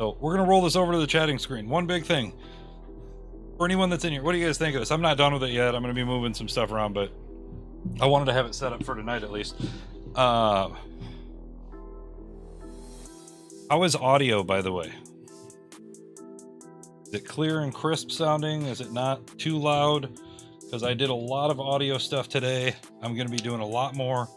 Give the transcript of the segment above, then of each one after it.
So we're going to roll this over to the chatting screen. One big thing. For anyone that's in here, what do you guys think of this? I'm not done with it yet. I'm going to be moving some stuff around, but I wanted to have it set up for tonight at least. How is audio, by the way? Is it clear and crisp sounding? Is it not too loud? Because I did a lot of audio stuff today. I'm going to be doing a lot more.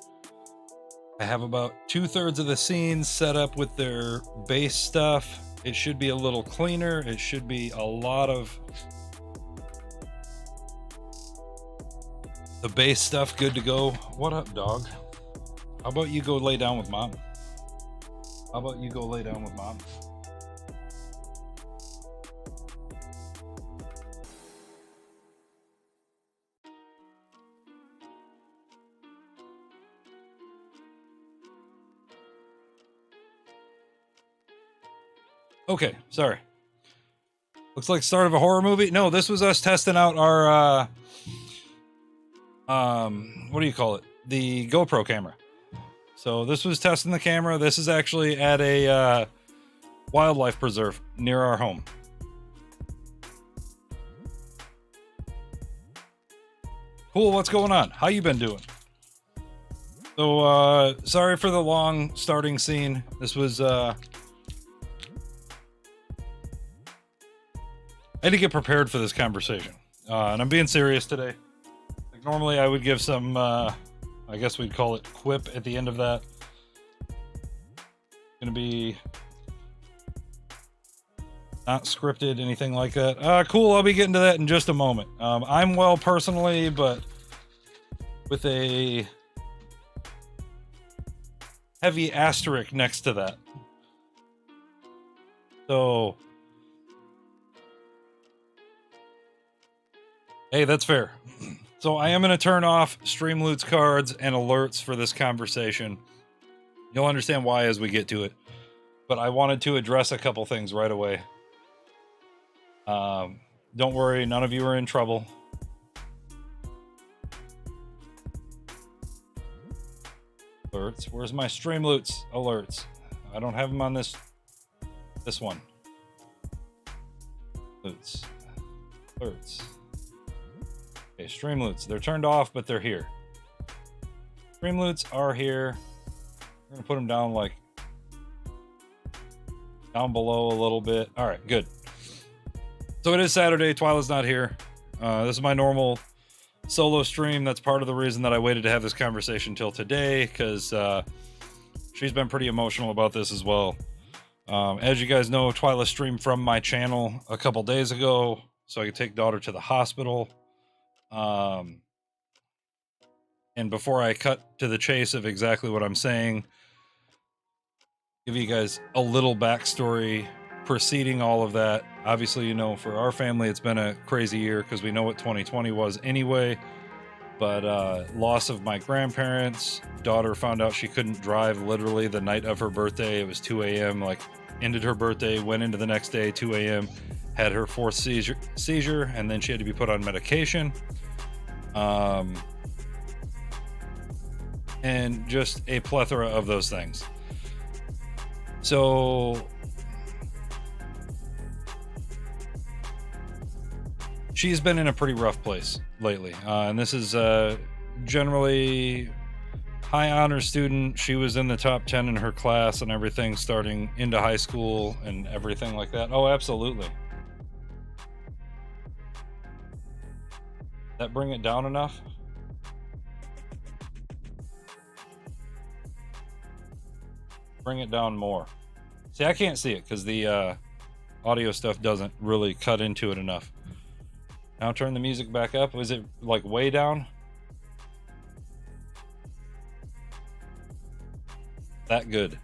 I have about 2/3 of the scenes set up with their bass stuff. It should be a little cleaner. It should be a lot of the bass stuff good to go. What up, dog? How about you go lay down with mom? How about you go lay down with mom? Okay, sorry. Looks like start of a horror movie. No, this was us testing out our what do you call it? The GoPro camera. So this was testing the camera. This is actually at a wildlife preserve near our home. Cool, what's going on? How you been doing? So sorry for the long starting scene. This was I had to get prepared for this conversation. And I'm being serious today. Like normally I would give some I guess we'd call it quip at the end of that. Gonna be not scripted, anything like that. Cool, I'll be getting to that in just a moment. I'm well personally, but with a heavy asterisk next to that. So, hey, that's fair. So I am going to turn off Streamloot's cards and alerts for this conversation. You'll understand why as we get to it. But I wanted to address a couple things right away. Don't worry, none of you are in trouble. Alerts. Where's my Streamloots alerts? I don't have them on this one. Alerts. Okay, Streamloots. They're turned off, but they're here. Streamloots are here. We're gonna put them down like down below a little bit. All right, good. So it is Saturday. Twyla's not here. This is my normal solo stream. That's part of the reason that I waited to have this conversation till today, because she's been pretty emotional about this as well. As you guys know, Twyla streamed from my channel a couple days ago so I could take daughter to the hospital. And before I cut to the chase of exactly what I'm saying, give you guys a little backstory preceding all of that. Obviously, you know, for our family, it's been a crazy year because we know what 2020 was anyway. But loss of my grandparents, daughter found out she couldn't drive literally the night of her birthday. It was 2 a.m. Like ended her birthday, went into the next day, 2 a.m. Had her fourth seizure, and then she had to be put on medication. And just a plethora of those things. So she's been in a pretty rough place lately. And this is generally high honor student. She was in the top 10 in her class and everything starting into high school and everything like that. Oh, absolutely. That bring it down enough? Bring it down more. See, I can't see it because the audio stuff doesn't really cut into it enough. Now turn the music back up. Was it like way down? That good.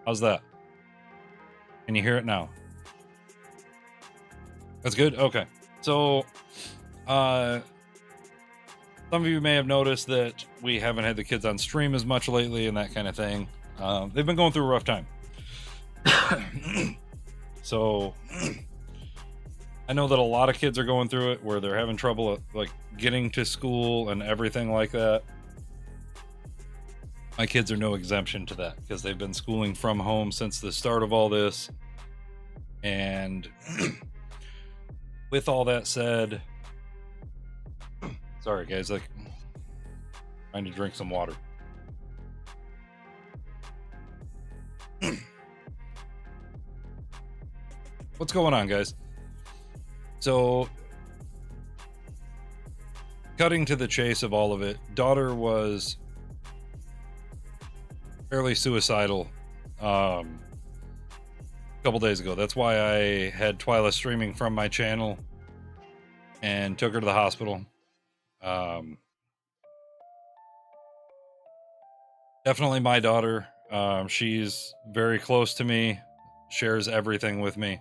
How's that? Can you hear it now? That's good? Okay. So, some of you may have noticed that we haven't had the kids on stream as much lately and that kind of thing. They've been going through a rough time. So, I know that a lot of kids are going through it where they're having trouble like getting to school and everything like that. my kids are no exemption to that because they've been schooling from home since the start of all this. And with all that said, sorry guys, like trying to drink some water. What's going on, guys? So, cutting to the chase of all of it, daughter was fairly suicidal a couple days ago. That's why I had Twyla streaming from my channel and took her to the hospital. Definitely my daughter. She's very close to me, shares everything with me.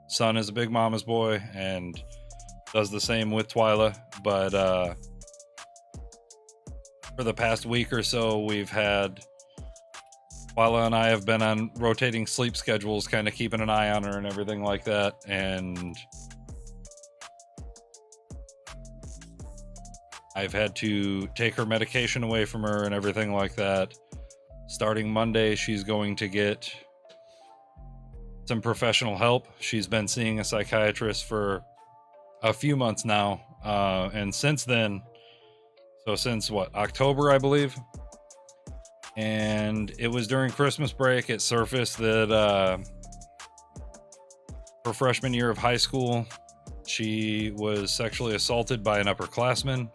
Son is a big mama's boy and does the same with Twyla, but for the past week or so, we've had Twyla and I have been on rotating sleep schedules, kind of keeping an eye on her and everything like that. And I've had to take her medication away from her and everything like that. Starting Monday, she's going to get some professional help. She's been seeing a psychiatrist for a few months now. And since then, so since what, October, I believe. And it was during Christmas break, it surfaced that her freshman year of high school, she was sexually assaulted by an upperclassman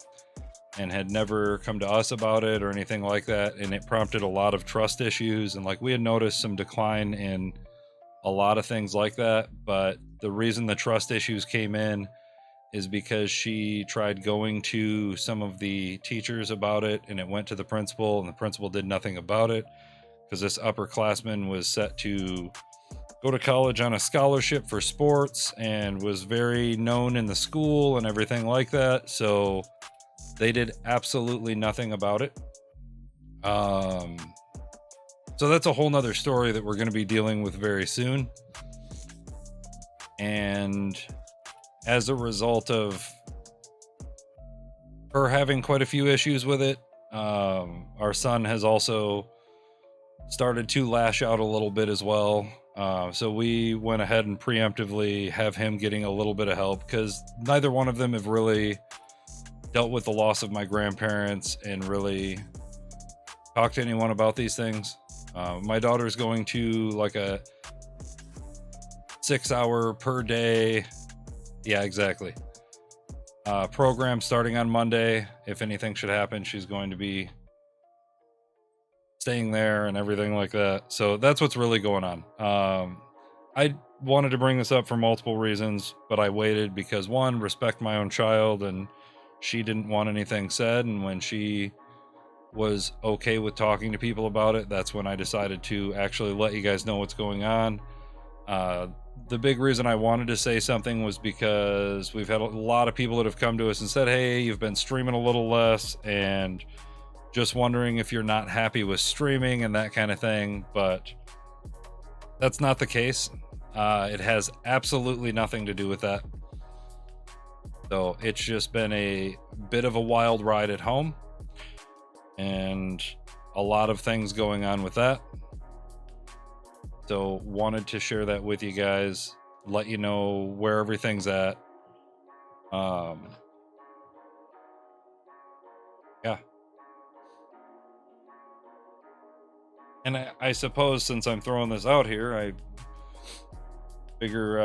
and had never come to us about it or anything like that. And it prompted a lot of trust issues. And like we had noticed some decline in a lot of things like that. But the reason the trust issues came in is because she tried going to some of the teachers about it, and it went to the principal, and the principal did nothing about it because this upperclassman was set to go to college on a scholarship for sports and was very known in the school and everything like that. So they did absolutely nothing about it. So that's a whole nother story that we're going to be dealing with very soon. And as a result of her having quite a few issues with it, our son has also started to lash out a little bit as well. So we went ahead and preemptively have him getting a little bit of help because neither one of them have really dealt with the loss of my grandparents and really talked to anyone about these things. My daughter's going to like a 6-hour per day. Yeah, exactly. Program starting on Monday. If anything should happen, she's going to be staying there and everything like that. So that's what's really going on. I wanted to bring this up for multiple reasons, but I waited because one, respect my own child, and she didn't want anything said. And when she was okay with talking to people about it, that's when I decided to actually let you guys know what's going on. The big reason I wanted to say something was because we've had a lot of people that have come to us and said, hey, you've been streaming a little less and just wondering if you're not happy with streaming and that kind of thing. But that's not the case. It has absolutely nothing to do with that. So it's just been a bit of a wild ride at home and a lot of things going on with that. So wanted to share that with you guys, let you know where everything's at. Yeah. And I suppose since I'm throwing this out here, I figure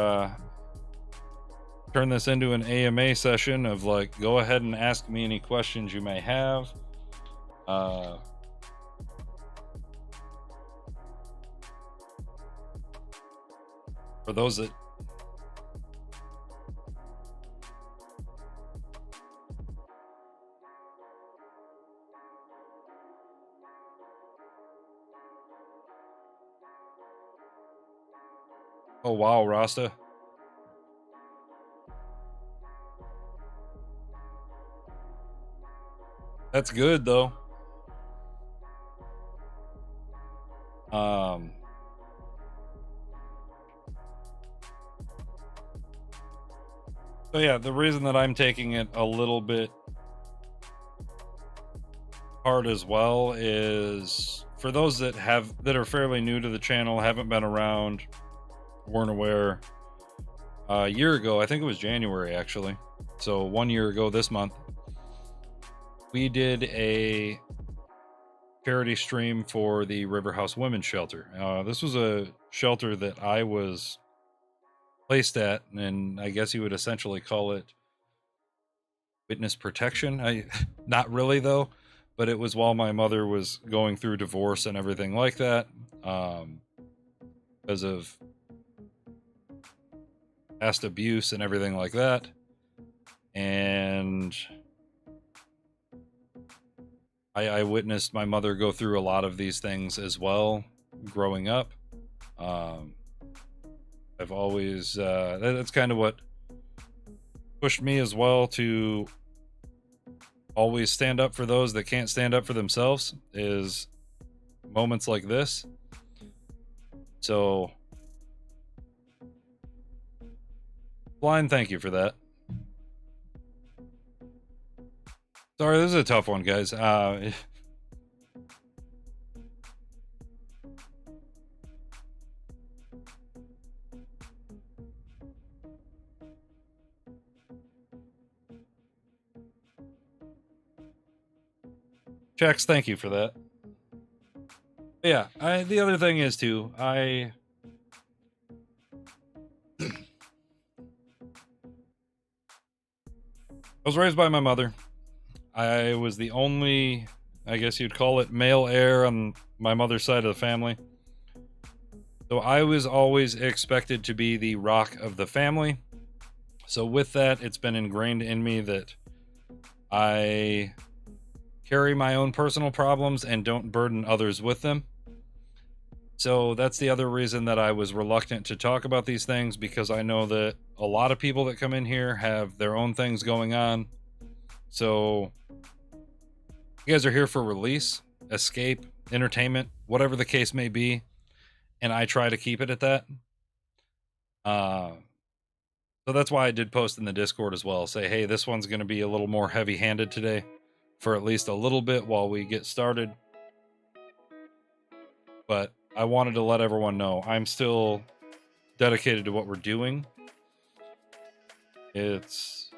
turn this into an AMA session of like, go ahead and ask me any questions you may have. For those that oh wow, Rasta. That's good though. So yeah, the reason that I'm taking it a little bit part as well is for those that are fairly new to the channel, haven't been around, weren't aware. A year ago, I think it was January actually. So 1 year ago this month, we did a charity stream for the River House Women's Shelter. This was a shelter that I was placed at, and I guess you would essentially call it witness protection. I not really though, but it was while my mother was going through divorce and everything like that, because of past abuse and everything like that. And I witnessed my mother go through a lot of these things as well growing up. I've always that's kind of what pushed me as well to always stand up for those that can't stand up for themselves, is moments like this. So blind thank you for that. Sorry, this is a tough one, guys. Checks, thank you for that. But yeah, the other thing is too, I was raised by my mother. I was the only, I guess you'd call it, male heir on my mother's side of the family. So I was always expected to be the rock of the family. So with that, it's been ingrained in me that I carry my own personal problems and don't burden others with them. So that's the other reason that I was reluctant to talk about these things, because I know that a lot of people that come in here have their own things going on. So you guys are here for release, escape, entertainment, whatever the case may be. And I try to keep it at that. So that's why I did post in the Discord as well. Say, hey, this one's going to be a little more heavy-handed today for at least a little bit while we get started. But I wanted to let everyone know I'm still dedicated to what we're doing. It's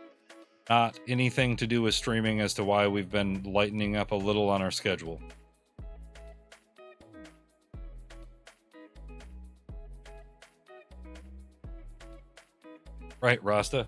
not anything to do with streaming as to why we've been lightening up a little on our schedule. Right, Rasta?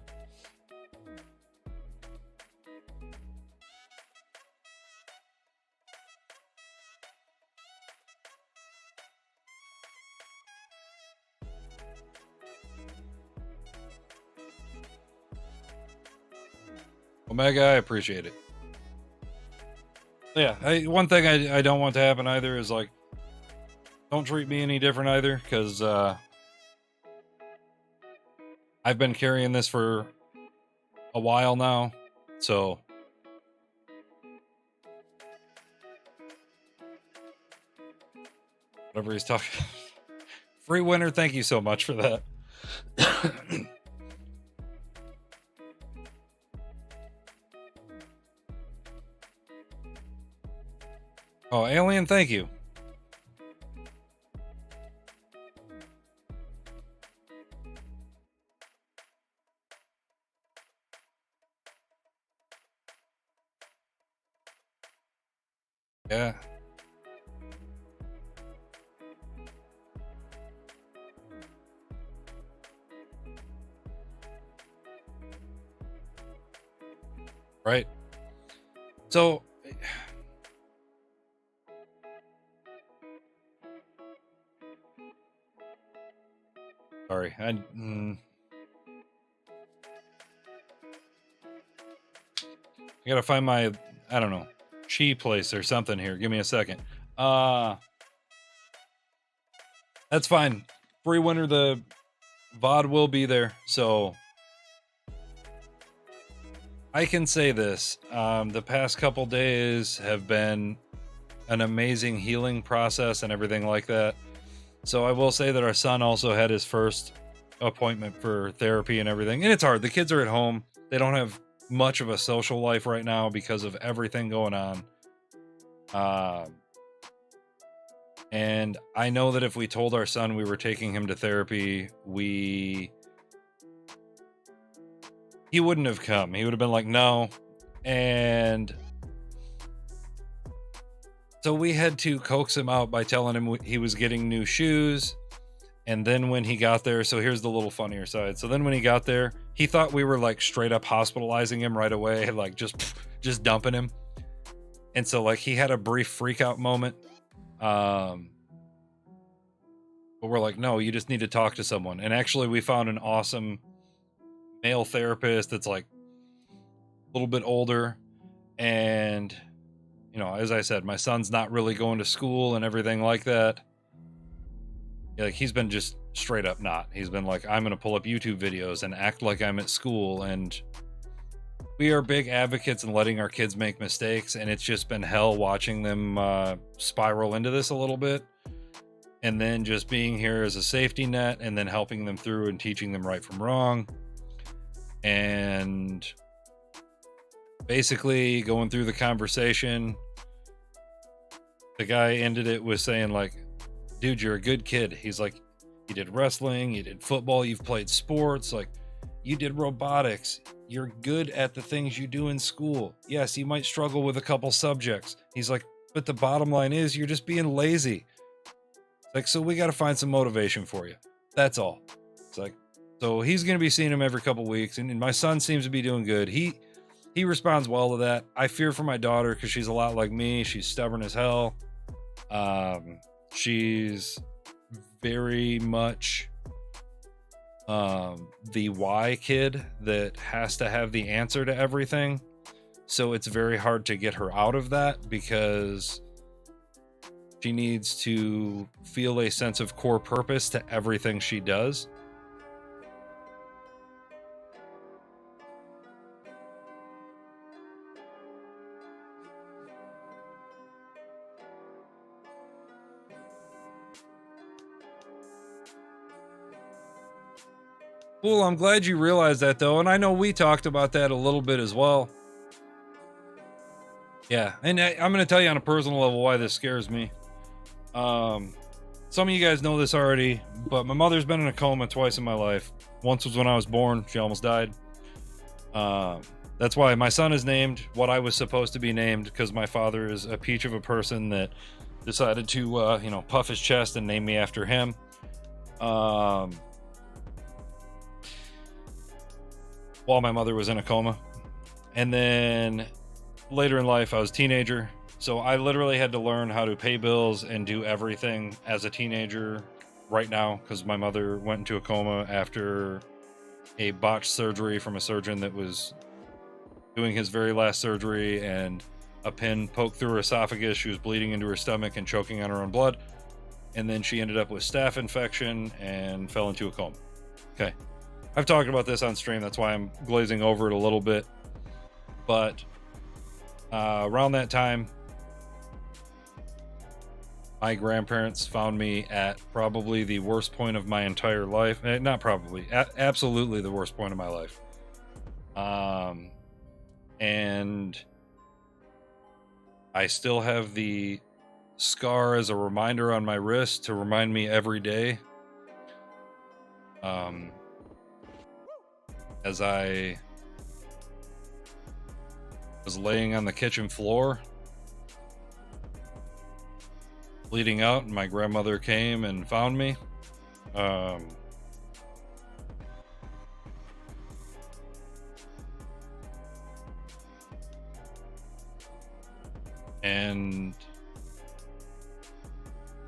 Omega, I appreciate it. Yeah, one thing I don't want to happen either is, like, don't treat me any different either, because I've been carrying this for a while now, so whatever he's talking. Free winner, thank you so much for that. Oh, Alien, thank you. Yeah. Right. So sorry, I gotta find my, I don't know, chi place or something here. Give me a second. That's fine. Free winner, the VOD will be there. So I can say this. The past couple days have been an amazing healing process and everything like that. So I will say that our son also had his first appointment for therapy and everything. And it's hard. The kids are at home. They don't have much of a social life right now because of everything going on. Um, and I know that if we told our son we were taking him to therapy, he wouldn't have come. He would have been like, no. And so we had to coax him out by telling him he was getting new shoes. And then when he got there, so here's the little funnier side. So then when he got there, he thought we were like straight up hospitalizing him right away, like just dumping him. And so like he had a brief freak out moment. But we're like, no, you just need to talk to someone. And actually we found an awesome male therapist that's like a little bit older. And, you know, as I said, my son's not really going to school and everything like that. Like he's been just straight up not. He's been like, I'm going to pull up YouTube videos and act like I'm at school. And we are big advocates in letting our kids make mistakes. And it's just been hell watching them spiral into this a little bit. And then just being here as a safety net and then helping them through and teaching them right from wrong. And basically going through the conversation, the guy ended it with saying like, dude, you're a good kid. He's like, you did wrestling, you did football, you've played sports, like you did robotics. You're good at the things you do in school. Yes, you might struggle with a couple subjects. He's like, but the bottom line is you're just being lazy. It's like, so we got to find some motivation for you. That's all. It's like, so he's going to be seeing him every couple weeks. And my son seems to be doing good. He responds well to that. I fear for my daughter because she's a lot like me. She's stubborn as hell. She's very much the why kid that has to have the answer to everything. So it's very hard to get her out of that because she needs to feel a sense of core purpose to everything she does. Cool, I'm glad you realized that though, and I know we talked about that a little bit as well. Yeah, and I'm going to tell you on a personal level why this scares me. Some of you guys know this already, but my mother's been in a coma twice in my life. Once was when I was born, she almost died. That's why my son is named what I was supposed to be named, because my father is a peach of a person that decided to, puff his chest and name me after him. While my mother was in a coma. And then later in life, I was a teenager. So I literally had to learn how to pay bills and do everything as a teenager right now, because my mother went into a coma after a botched surgery from a surgeon that was doing his very last surgery, and a pin poked through her esophagus. She was bleeding into her stomach and choking on her own blood. And then she ended up with staph infection and fell into a coma. Okay. I've talked about this on stream. That's why I'm glazing over it a little bit. But around that time, my grandparents found me at probably the worst point of my entire life. Not probably, absolutely the worst point of my life. And I still have the scar as a reminder on my wrist to remind me every day. As I was laying on the kitchen floor, bleeding out, and my grandmother came and found me. And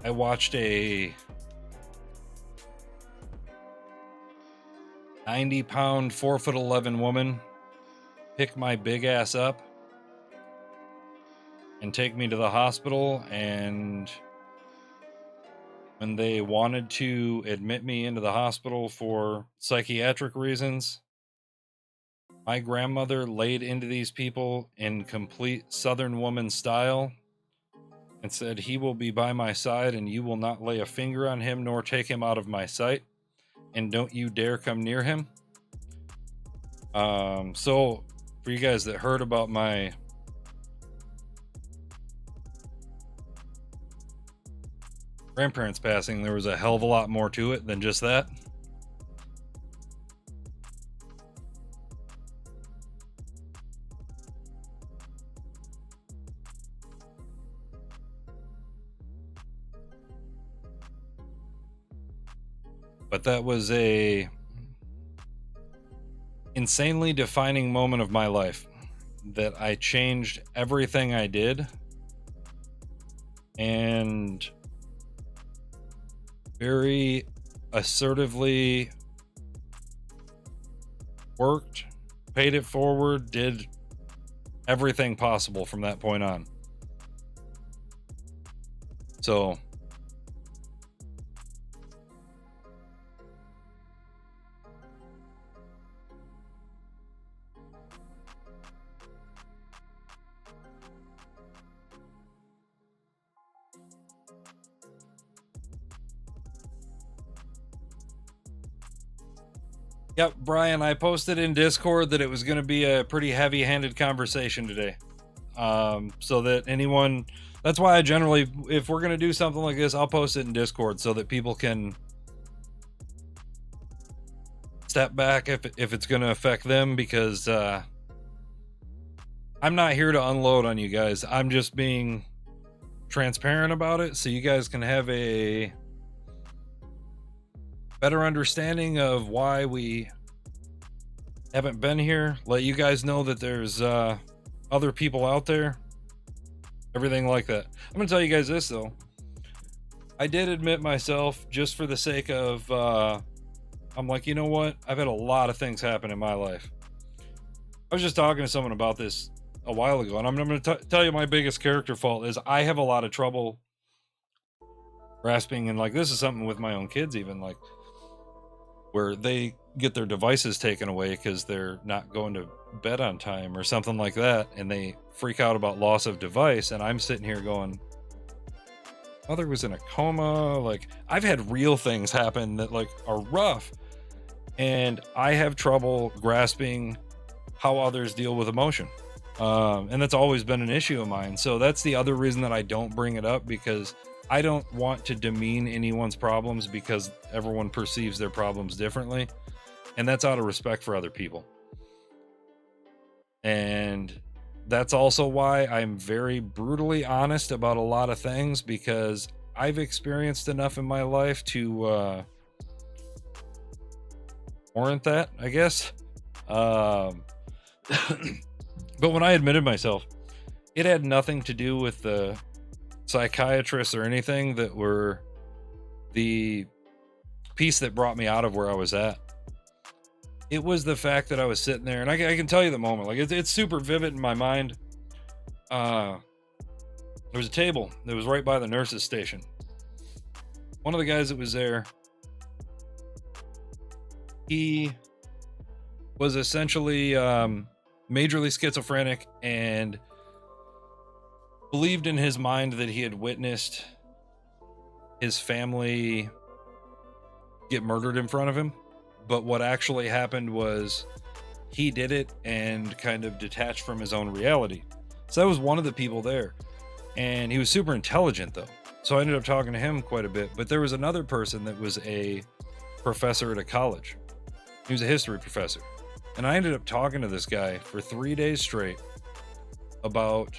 I watched a 90-pound, 4'11" woman pick my big ass up and take me to the hospital. And when they wanted to admit me into the hospital for psychiatric reasons, my grandmother laid into these people in complete Southern woman style and said, "He will be by my side, and you will not lay a finger on him nor take him out of my sight. And don't you dare come near him." So for you guys that heard about my grandparents passing, there was a hell of a lot more to it than just that. But that was a insanely defining moment of my life that I changed everything I did and very assertively worked, paid it forward, did everything possible from that point on. So yep, Brian, I posted in Discord that it was going to be a pretty heavy-handed conversation today. So that anyone, that's why I generally, if we're going to do something like this, I'll post it in Discord so that people can step back if it's going to affect them, because I'm not here to unload on you guys. I'm just being transparent about it so you guys can have a better understanding of why we haven't been here. Let you guys know that there's other people out there, everything like that. I'm gonna tell you guys this though. I did admit myself, just for the sake of I'm like, you know what, I've had a lot of things happen in my life. I was just talking to someone about this a while ago, and I'm going to tell you my biggest character fault is I have a lot of trouble grasping, and like this is something with my own kids even, like where they get their devices taken away because they're not going to bed on time or something like that, and they freak out about loss of device, and I'm sitting here going, mother was in a coma. Like, I've had real things happen that like are rough, and I have trouble grasping how others deal with emotion, and that's always been an issue of mine. So that's the other reason that I don't bring it up, because I don't want to demean anyone's problems, because everyone perceives their problems differently, and that's out of respect for other people. And that's also why I'm very brutally honest about a lot of things, because I've experienced enough in my life to warrant that, I guess. But when I admitted myself, it had nothing to do with the psychiatrists or anything that were the piece that brought me out of where I was at. It was the fact that I was sitting there, and I can tell you the moment, like it's super vivid in my mind. There was a table that was right by the nurse's station. One of the guys that was there, he was essentially majorly schizophrenic and believed in his mind that he had witnessed his family get murdered in front of him. But what actually happened was he did it and kind of detached from his own reality. So that was one of the people there. And he was super intelligent though. So I ended up talking to him quite a bit. But there was another person that was a professor at a college. He was a history professor. And I ended up talking to this guy for 3 days straight about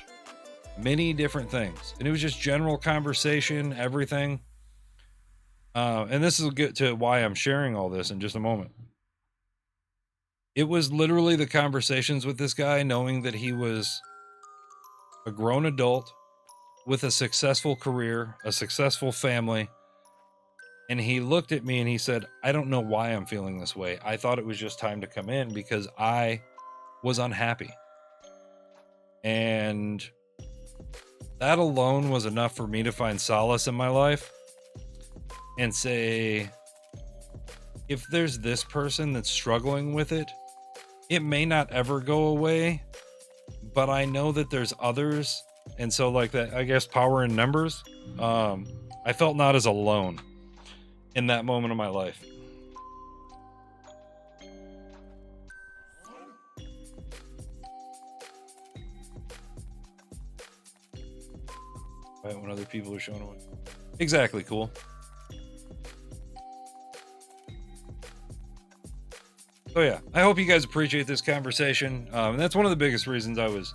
many different things. And it was just general conversation, everything. And this will get to why I'm sharing all this in just a moment. It was literally the conversations with this guy, knowing that he was a grown adult with a successful career, a successful family. And he looked at me and he said, I don't know why I'm feeling this way. I thought it was just time to come in because I was unhappy. And that alone was enough for me to find solace in my life and say, if there's this person that's struggling with it, it may not ever go away, but I know that there's others. And so like that, I guess, power in numbers. I felt not as alone in that moment of my life. Right, when other people are showing away. Exactly, cool. So yeah, I hope you guys appreciate this conversation. And that's one of the biggest reasons I was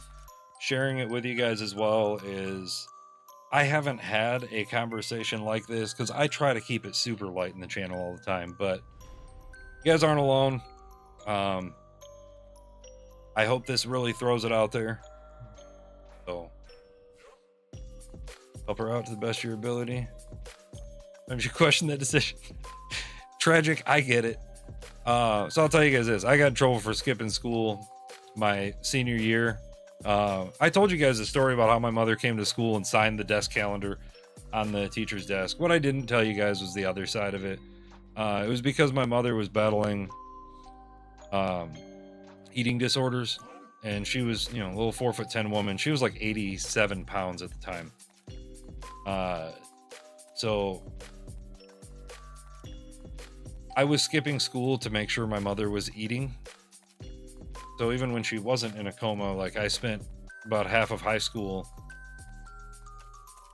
sharing it with you guys as well, is I haven't had a conversation like this because I try to keep it super light in the channel all the time, but you guys aren't alone. Um, I hope this really throws it out there. So help her out to the best of your ability. Sometimes you question that decision. Tragic, I get it. So I'll tell you guys this. I got in trouble for skipping school my senior year. I told you guys a story about how my mother came to school and signed the desk calendar on the teacher's desk. What I didn't tell you guys was the other side of it. It was because my mother was battling eating disorders, and she was, a little 4'10" woman. She was like 87 pounds at the time. So I was skipping school to make sure my mother was eating. So even when she wasn't in a coma, like, I spent about half of high school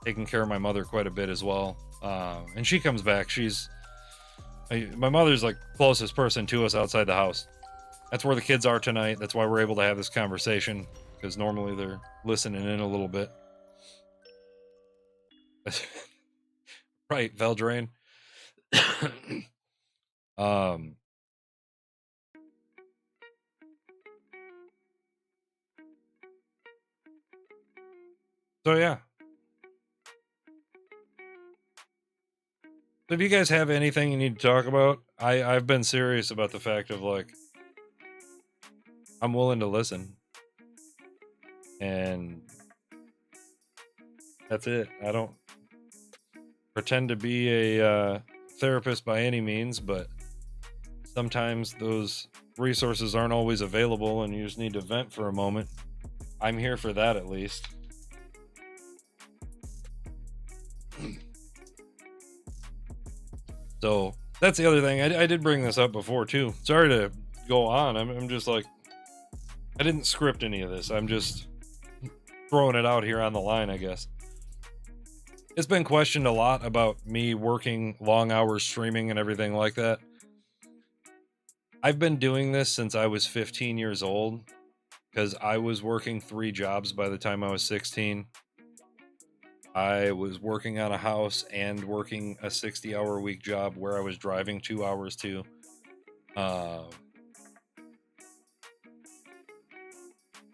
taking care of my mother quite a bit as well. And she comes back. My mother's like closest person to us outside the house. That's where the kids are tonight. That's why we're able to have this conversation, because normally they're listening in a little bit. Right, Veldrain. So yeah. So if you guys have anything you need to talk about, I've been serious about the fact of, like, I'm willing to listen. And that's it. I don't pretend to be a therapist by any means, but sometimes those resources aren't always available and you just need to vent for a moment. I'm here for that, at least. So that's the other thing. I did bring this up before too. Sorry to go on. I'm just like, I didn't script any of this. I'm just throwing it out here on the line, I guess. It's been questioned a lot about me working long hours streaming and everything like that. I've been doing this since I was 15 years old, because I was working 3 jobs by the time I was 16. I was working on a house and working a 60-hour week job where I was driving 2 hours to.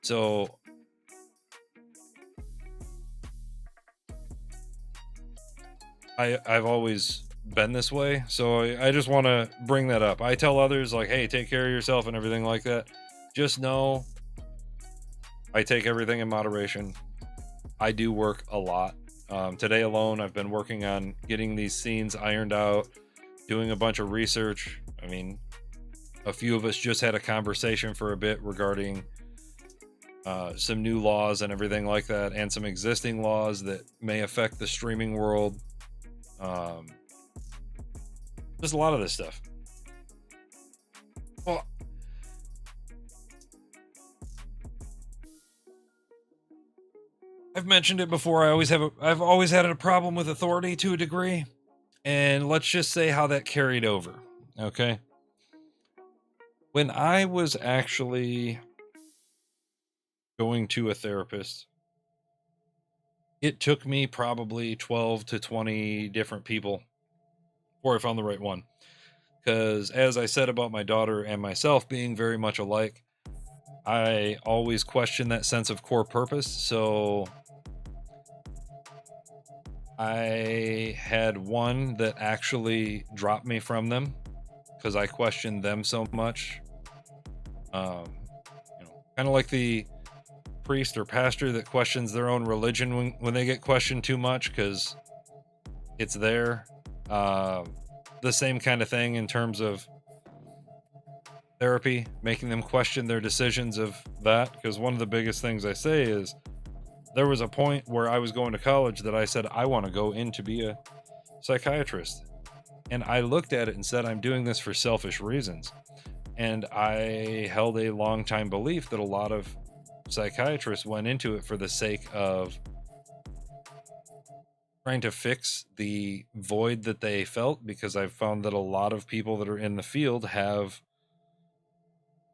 So I've always been this way. So I just want to bring that up. I tell others, like, hey, take care of yourself and everything like that. Just know I take everything in moderation. I do work a lot. Today alone, I've been working on getting these scenes ironed out, doing a bunch of research. I mean, a few of us just had a conversation for a bit regarding some new laws and everything like that, and some existing laws that may affect the streaming world. Just a lot of this stuff. Well, I've mentioned it before. I've always had a problem with authority to a degree, and let's just say how that carried over. Okay. When I was actually going to a therapist, it took me probably 12 to 20 different people before I found the right one. Because as I said about my daughter and myself being very much alike, I always question that sense of core purpose. So I had one that actually dropped me from them because I questioned them so much. Kind of like the priest or pastor that questions their own religion when they get questioned too much because it's there. The same kind of thing in terms of therapy, making them question their decisions of that. Because one of the biggest things I say is, there was a point where I was going to college that I said, I want to go in to be a psychiatrist. And I looked at it and said, I'm doing this for selfish reasons. And I held a long time belief that a lot of psychiatrists went into it for the sake of trying to fix the void that they felt, because I've found that a lot of people that are in the field have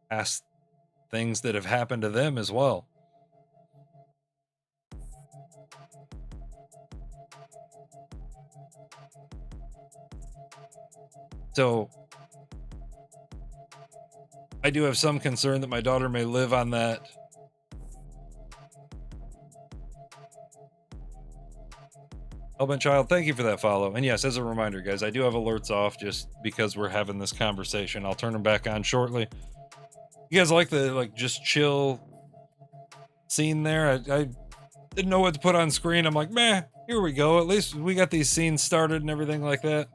past things that have happened to them as well. So I do have some concern that my daughter may live on that. Hellbent Child, thank you for that follow. And yes, as a reminder, guys, I do have alerts off just because we're having this conversation. I'll turn them back on shortly. You guys like the just chill scene there? I didn't know what to put on screen. I'm like, meh, here we go. At least we got these scenes started and everything like that.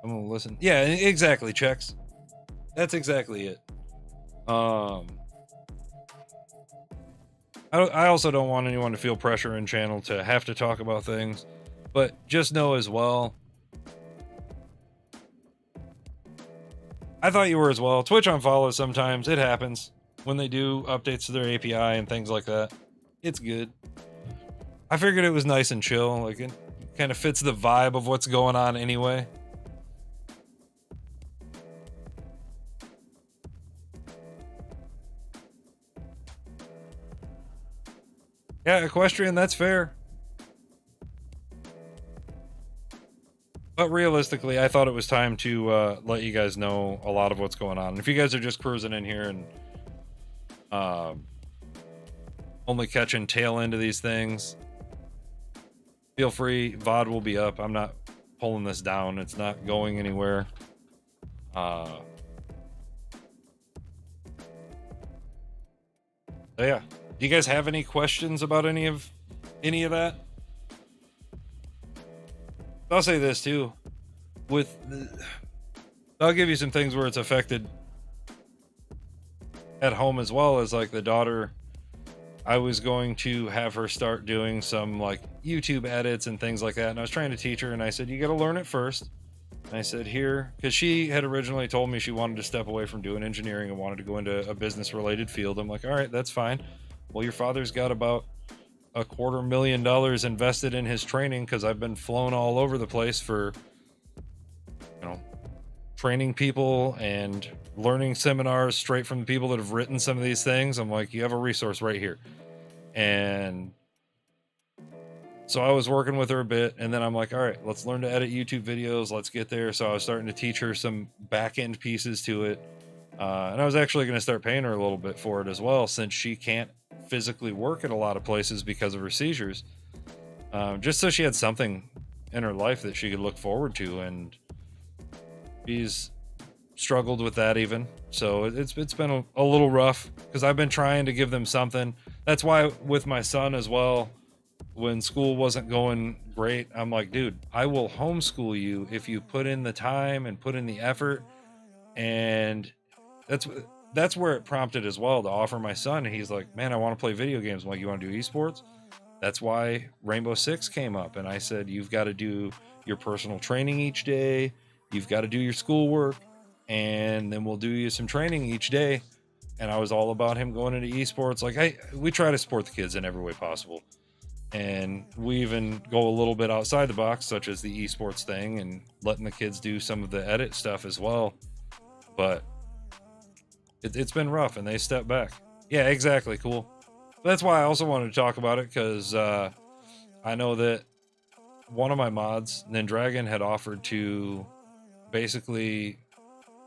I'm gonna listen. Yeah, exactly, Checks. That's exactly it. I also don't want anyone to feel pressure in channel to have to talk about things, but just know as well, I thought you were as well. Twitch unfollows sometimes. It happens when they do updates to their API and things like that. It's good. I figured it was nice and chill. Like, it kind of fits the vibe of what's going on anyway. Yeah, Equestrian, that's fair. But realistically, I thought it was time to let you guys know a lot of what's going on. If you guys are just cruising in here and only catching tail end of these things, feel free. VOD will be up. I'm not pulling this down. It's not going anywhere. So yeah. Do you guys have any questions about any of that? I'll say this too. I'll give you some things where it's affected at home as well, as like the daughter. I was going to have her start doing some like YouTube edits and things like that. And I was trying to teach her, and I said, you got to learn it first. And I said, here, because she had originally told me she wanted to step away from doing engineering and wanted to go into a business related field. I'm like, all right, that's fine. Well, your father's got about $250,000 invested in his training, because I've been flown all over the place for, training people and learning seminars straight from the people that have written some of these things. I'm like, you have a resource right here. And so I was working with her a bit, and then I'm like, all right, let's learn to edit YouTube videos. Let's get there. So I was starting to teach her some back end pieces to it. And I was actually going to start paying her a little bit for it as well, since she can't physically work at a lot of places because of her seizures. Just so she had something in her life that she could look forward to. And she's struggled with that even. So it's been a little rough, because I've been trying to give them something. That's why with my son as well, when school wasn't going great, I'm like, dude, I will homeschool you if you put in the time and put in the effort. And that's where it prompted as well to offer my son. And he's like, man, I want to play video games. I'm like, you want to do esports? That's why Rainbow Six came up. And I said, you've got to do your personal training each day. You've got to do your schoolwork, and then we'll do you some training each day. And I was all about him going into esports. Like, hey, we try to support the kids in every way possible. And we even go a little bit outside the box, such as the esports thing, and letting the kids do some of the edit stuff as well. But it's been rough, and they step back. Yeah, exactly. Cool. That's why I also wanted to talk about it, because I know that one of my mods, Nindragon, had offered to basically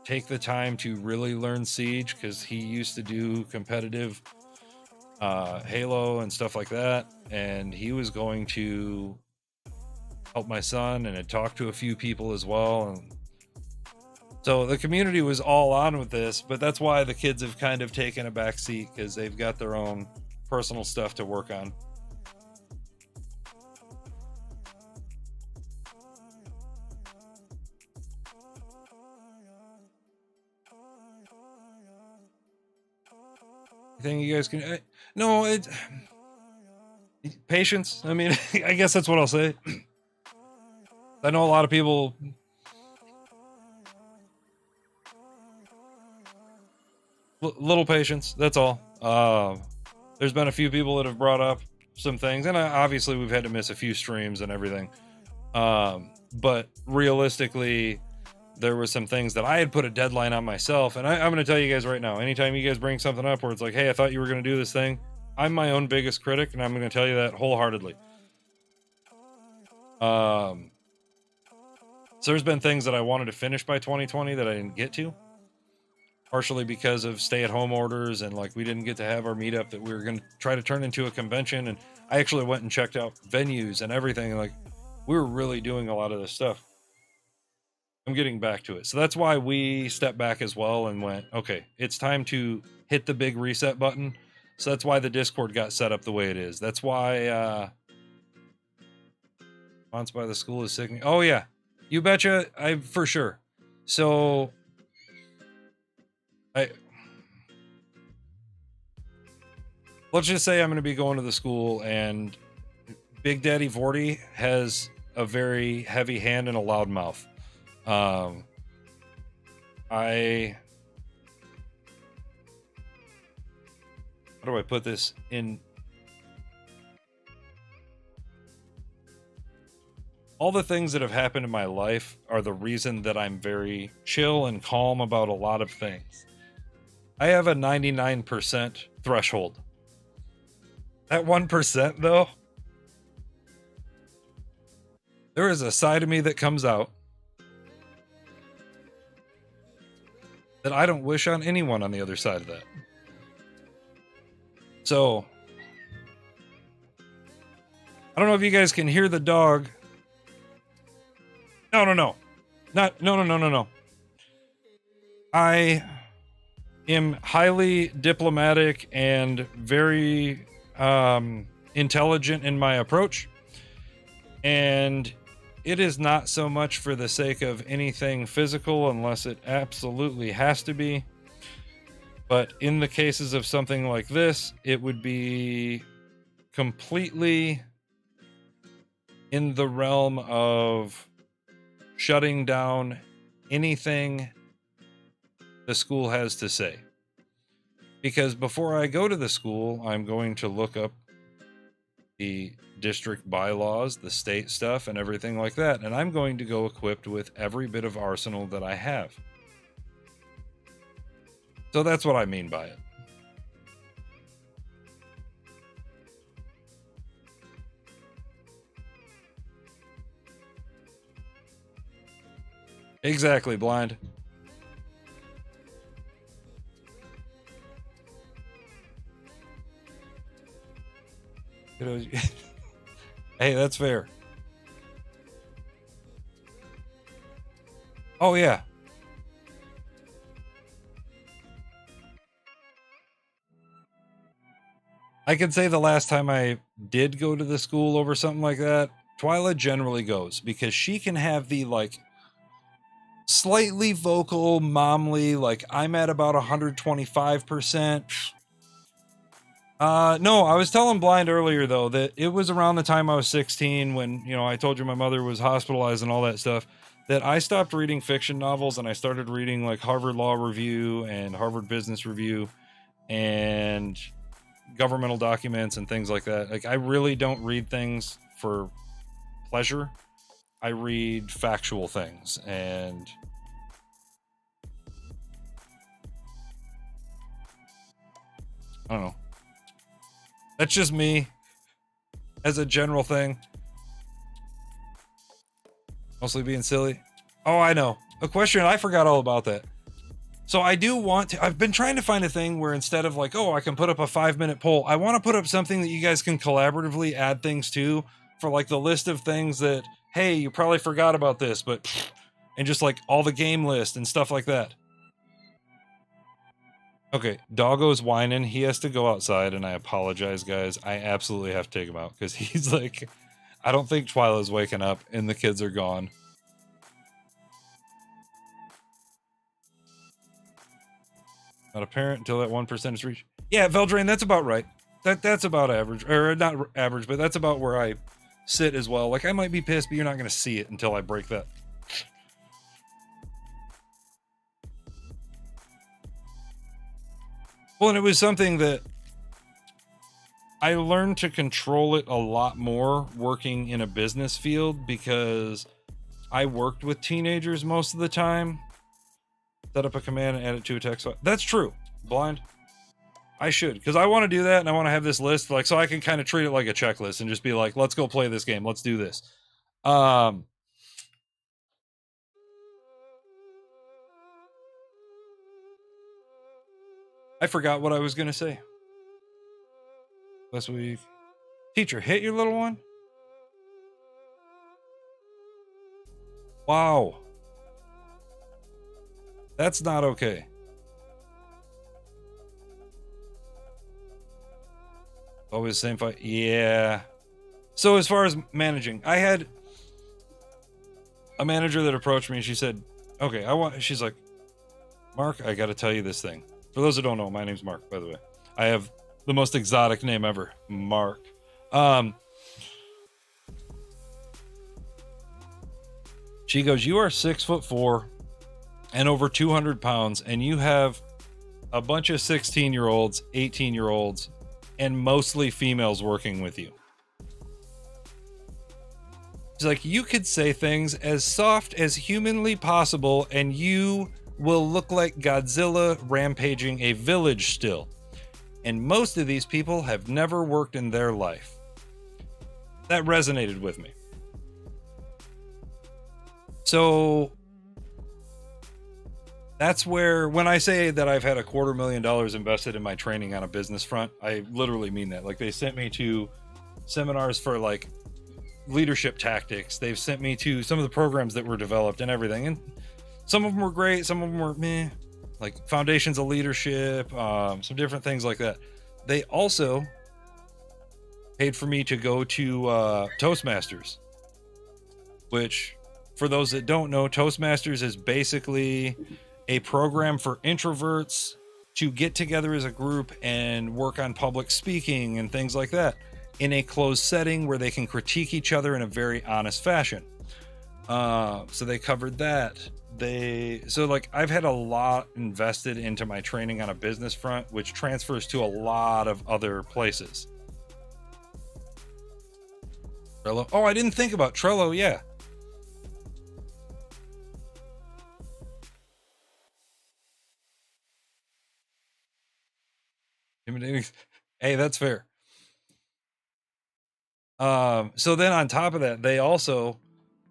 take the time to really learn Siege, because he used to do competitive Halo and stuff like that, and he was going to help my son and had talked to a few people as well. And so the community was all on with this, but that's why the kids have kind of taken a back seat, because they've got their own personal stuff to work on. Anything you guys can? No, it. Patience. I mean, I guess that's what I'll say. I know a lot of people. Little patience, that's all. There's been a few people that have brought up some things, and obviously we've had to miss a few streams and everything. But realistically, there was some things that I had put a deadline on myself, and I'm going to tell you guys right now, anytime you guys bring something up where it's like, hey, I thought you were going to do this thing, I'm my own biggest critic, and I'm going to tell you that wholeheartedly. So there's been things that I wanted to finish by 2020 that I didn't get to, partially because of stay-at-home orders, and like we didn't get to have our meetup that we were going to try to turn into a convention. And I actually went and checked out venues and everything, and like we were really doing a lot of this stuff. I'm getting back to it. So that's why we stepped back as well and went, okay, it's time to hit the big reset button. So that's why the Discord got set up the way it is. That's why sponsored by the school is sickening. Oh yeah, you betcha. I for sure. So let's just say I'm going to be going to the school, and Big Daddy Vorty has a very heavy hand and a loud mouth. How do I put this in? All the things that have happened in my life are the reason that I'm very chill and calm about a lot of things. I have a 99% threshold. That 1%, though, there is a side of me that comes out that I don't wish on anyone on the other side of that. So, I don't know if you guys can hear the dog. No. No. I am highly diplomatic and very intelligent in my approach. And it is not so much for the sake of anything physical unless it absolutely has to be. But in the cases of something like this, it would be completely in the realm of shutting down anything the school has to say. Because before I go to the school, I'm going to look up the district bylaws, the state stuff, and everything like that. And I'm going to go equipped with every bit of arsenal that I have. So that's what I mean by it. Exactly, Blind. Hey, that's fair. Oh, yeah. I can say the last time I did go to the school over something like that, Twyla generally goes, because she can have the, like, slightly vocal, momly, like, I'm at about 125%. No, I was telling Blind earlier, though, that it was around the time I was 16 when, you know, I told you my mother was hospitalized and all that stuff, that I stopped reading fiction novels and I started reading, like, Harvard Law Review and Harvard Business Review and governmental documents and things like that. Like, I really don't read things for pleasure. I read factual things, and I don't know. That's just me as a general thing. Mostly being silly. Oh, I know. Equestrian, I forgot all about that. So I do want to, I've been trying to find a thing where instead of like, oh, I can put up a 5-minute poll, I want to put up something that you guys can collaboratively add things to, for like the list of things that, hey, you probably forgot about this, but, and just like all the game list and stuff like that. Okay, Doggo's whining. He has to go outside, and I apologize, guys. I absolutely have to take him out because he's like, I don't think Twyla's waking up and the kids are gone. Not apparent until that 1% is reached. Yeah, Veldrain, that's about right. That's about average, or not average, but that's about where I sit as well. Like, I might be pissed, but you're not going to see it until I break that. Well, and it was something that I learned to control it a lot more working in a business field because I worked with teenagers most of the time. Set up a command and add it to a text file. That's true. Blind. I should, because I want to do that and I want to have this list, like, so I can kind of treat it like a checklist and just be like, let's go play this game. Let's do this. I forgot what I was going to say. Last week. Teacher, hit your little one? Wow. That's not okay. Always the same fight. Yeah. So as far as managing, I had a manager that approached me and she said, okay, she's like, Mark, I got to tell you this thing. For those who don't know, my name's Mark, by the way. I have the most exotic name ever, Mark. She goes, you are 6'4" and over 200 pounds, and you have a bunch of 16-year-olds, 18-year-olds, and mostly females working with you. She's like, you could say things as soft as humanly possible, and you will look like Godzilla rampaging a village still. And most of these people have never worked in their life. That resonated with me. So that's where, when I say that I've had $250,000 invested in my training on a business front, I literally mean that. Like, they sent me to seminars for like leadership tactics. They've sent me to some of the programs that were developed and everything. And some of them were great. Some of them were meh, like foundations of leadership, some different things like that. They also paid for me to go to Toastmasters, which, for those that don't know, Toastmasters is basically a program for introverts to get together as a group and work on public speaking and things like that in a closed setting where they can critique each other in a very honest fashion. So they covered that. So like, I've had a lot invested into my training on a business front, which transfers to a lot of other places. Trello. Oh, I didn't think about Trello. Yeah. Hey, that's fair. So then on top of that, they also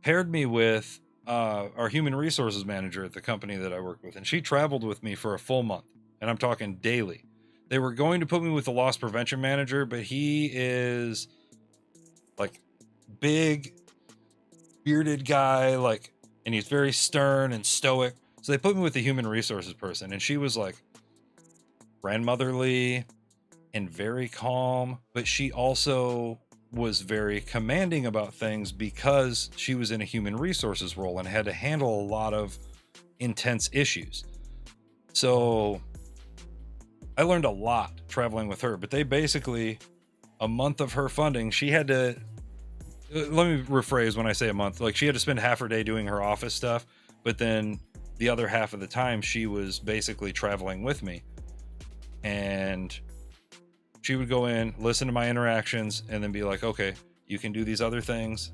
paired me with our human resources manager at the company that I work with, and she traveled with me for a full month, and I'm talking daily. They were going to put me with the loss prevention manager, but he is like big bearded guy, like, and he's very stern and stoic. So they put me with the human resources person, and she was like grandmotherly and very calm, but she also was very commanding about things because she was in a human resources role and had to handle a lot of intense issues. So I learned a lot traveling with her, but they basically, a month of her funding, she had to, let me rephrase when I say a month, like, she had to spend half her day doing her office stuff, but then the other half of the time she was basically traveling with me, and she would go in, listen to my interactions, and then be like, okay, you can do these other things.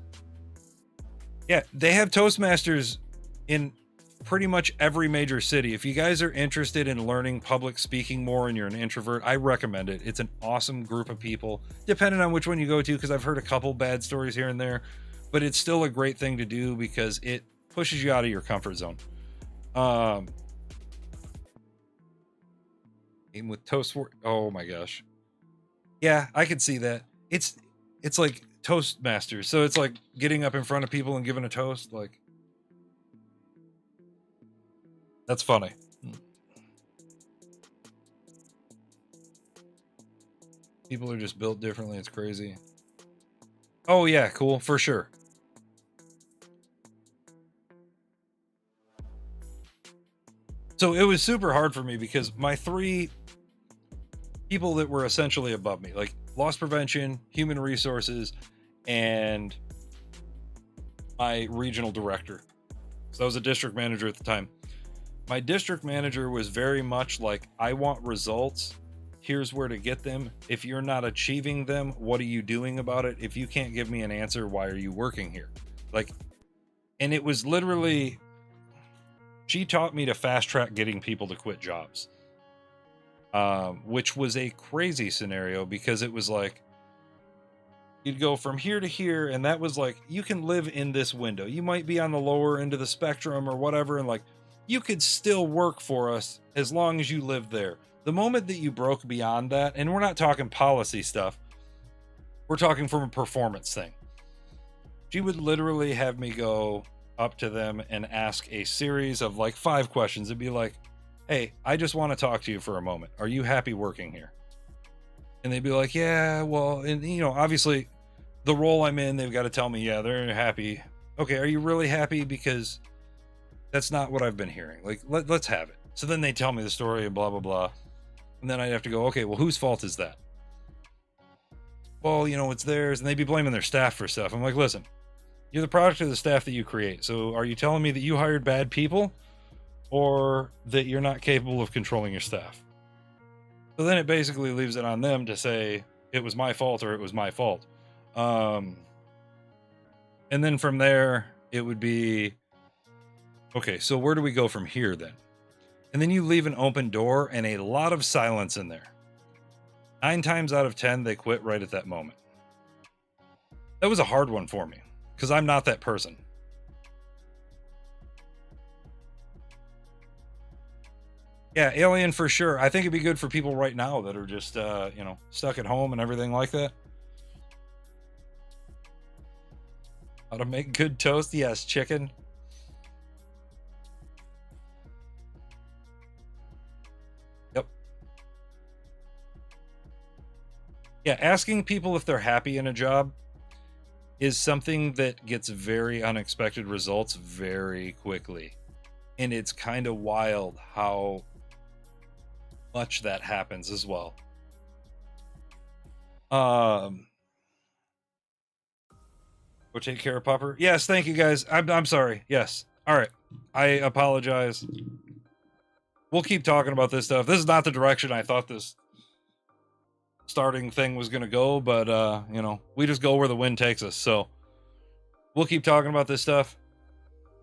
Yeah, they have Toastmasters in pretty much every major city. If you guys are interested in learning public speaking more and you're an introvert, I recommend it. It's an awesome group of people, depending on which one you go to, because I've heard a couple bad stories here and there, but it's still a great thing to do because it pushes you out of your comfort zone. Even with oh my gosh. Yeah, I could see that. It's like Toastmasters. So it's like getting up in front of people and giving a toast. Like, that's funny. People are just built differently. It's crazy. Oh yeah, cool, for sure. So it was super hard for me because my three people that were essentially above me, like loss prevention, human resources, and my regional director. So I was a district manager at the time. My district manager was very much like, I want results, Here's where to get them. If you're not achieving them, what are you doing about it? If you can't give me an answer, why are you working here? Like, and it was literally, she taught me to fast track getting people to quit jobs, which was a crazy scenario because it was like, you'd go from here to here, and that was like, you can live in this window. You might be on the lower end of the spectrum or whatever, and like, you could still work for us as long as you live there. The moment that you broke beyond that, and we're not talking policy stuff, we're talking from a performance thing. She would literally have me go up to them and ask a series of like 5 questions. It'd be like, hey, I just want to talk to you for a moment. Are you happy working here? And they'd be like, yeah, well, and you know, obviously the role I'm in, they've got to tell me, yeah, they're happy. Okay, are you really happy? Because that's not what I've been hearing. Like, let's have it. So then they tell me the story and blah, blah, blah. And then I'd have to go, okay, well, whose fault is that? Well, you know, it's theirs. And they'd be blaming their staff for stuff. I'm like, listen, you're the product of the staff that you create. So are you telling me that you hired bad people or that you're not capable of controlling your staff? So then it basically leaves it on them to say it was my fault or it was my fault. And then from there, it would be, okay, so where do we go from here then? And then you leave an open door and a lot of silence in there. 9 times out of 10, they quit right at that moment. That was a hard one for me because I'm not that person. Yeah, Alien for sure. I think it'd be good for people right now that are just, you know, stuck at home and everything like that. How to make good toast? Yes, chicken. Yep. Yeah, asking people if they're happy in a job is something that gets very unexpected results very quickly. And it's kind of wild how much that happens as well. Go take care of Pupper. Yes, thank you guys. I'm sorry. Yes. All right. I apologize. We'll keep talking about this stuff. This is not the direction I thought this starting thing was going to go, but you know, we just go where the wind takes us. So we'll keep talking about this stuff.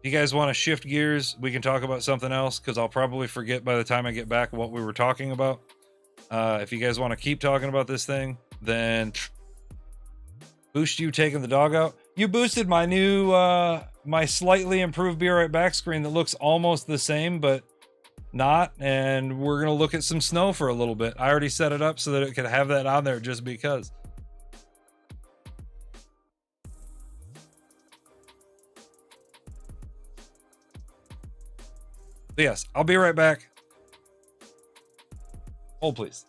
If you guys want to shift gears, we can talk about something else because I'll probably forget by the time I get back what we were talking about. If you guys want to keep talking about this thing, then boost you taking the dog out. You boosted my new, my slightly improved Be Right Back screen that looks almost the same, but not. And we're going to look at some snow for a little bit. I already set it up so that it could have that on there just because. But yes, I'll be right back. Hold, please.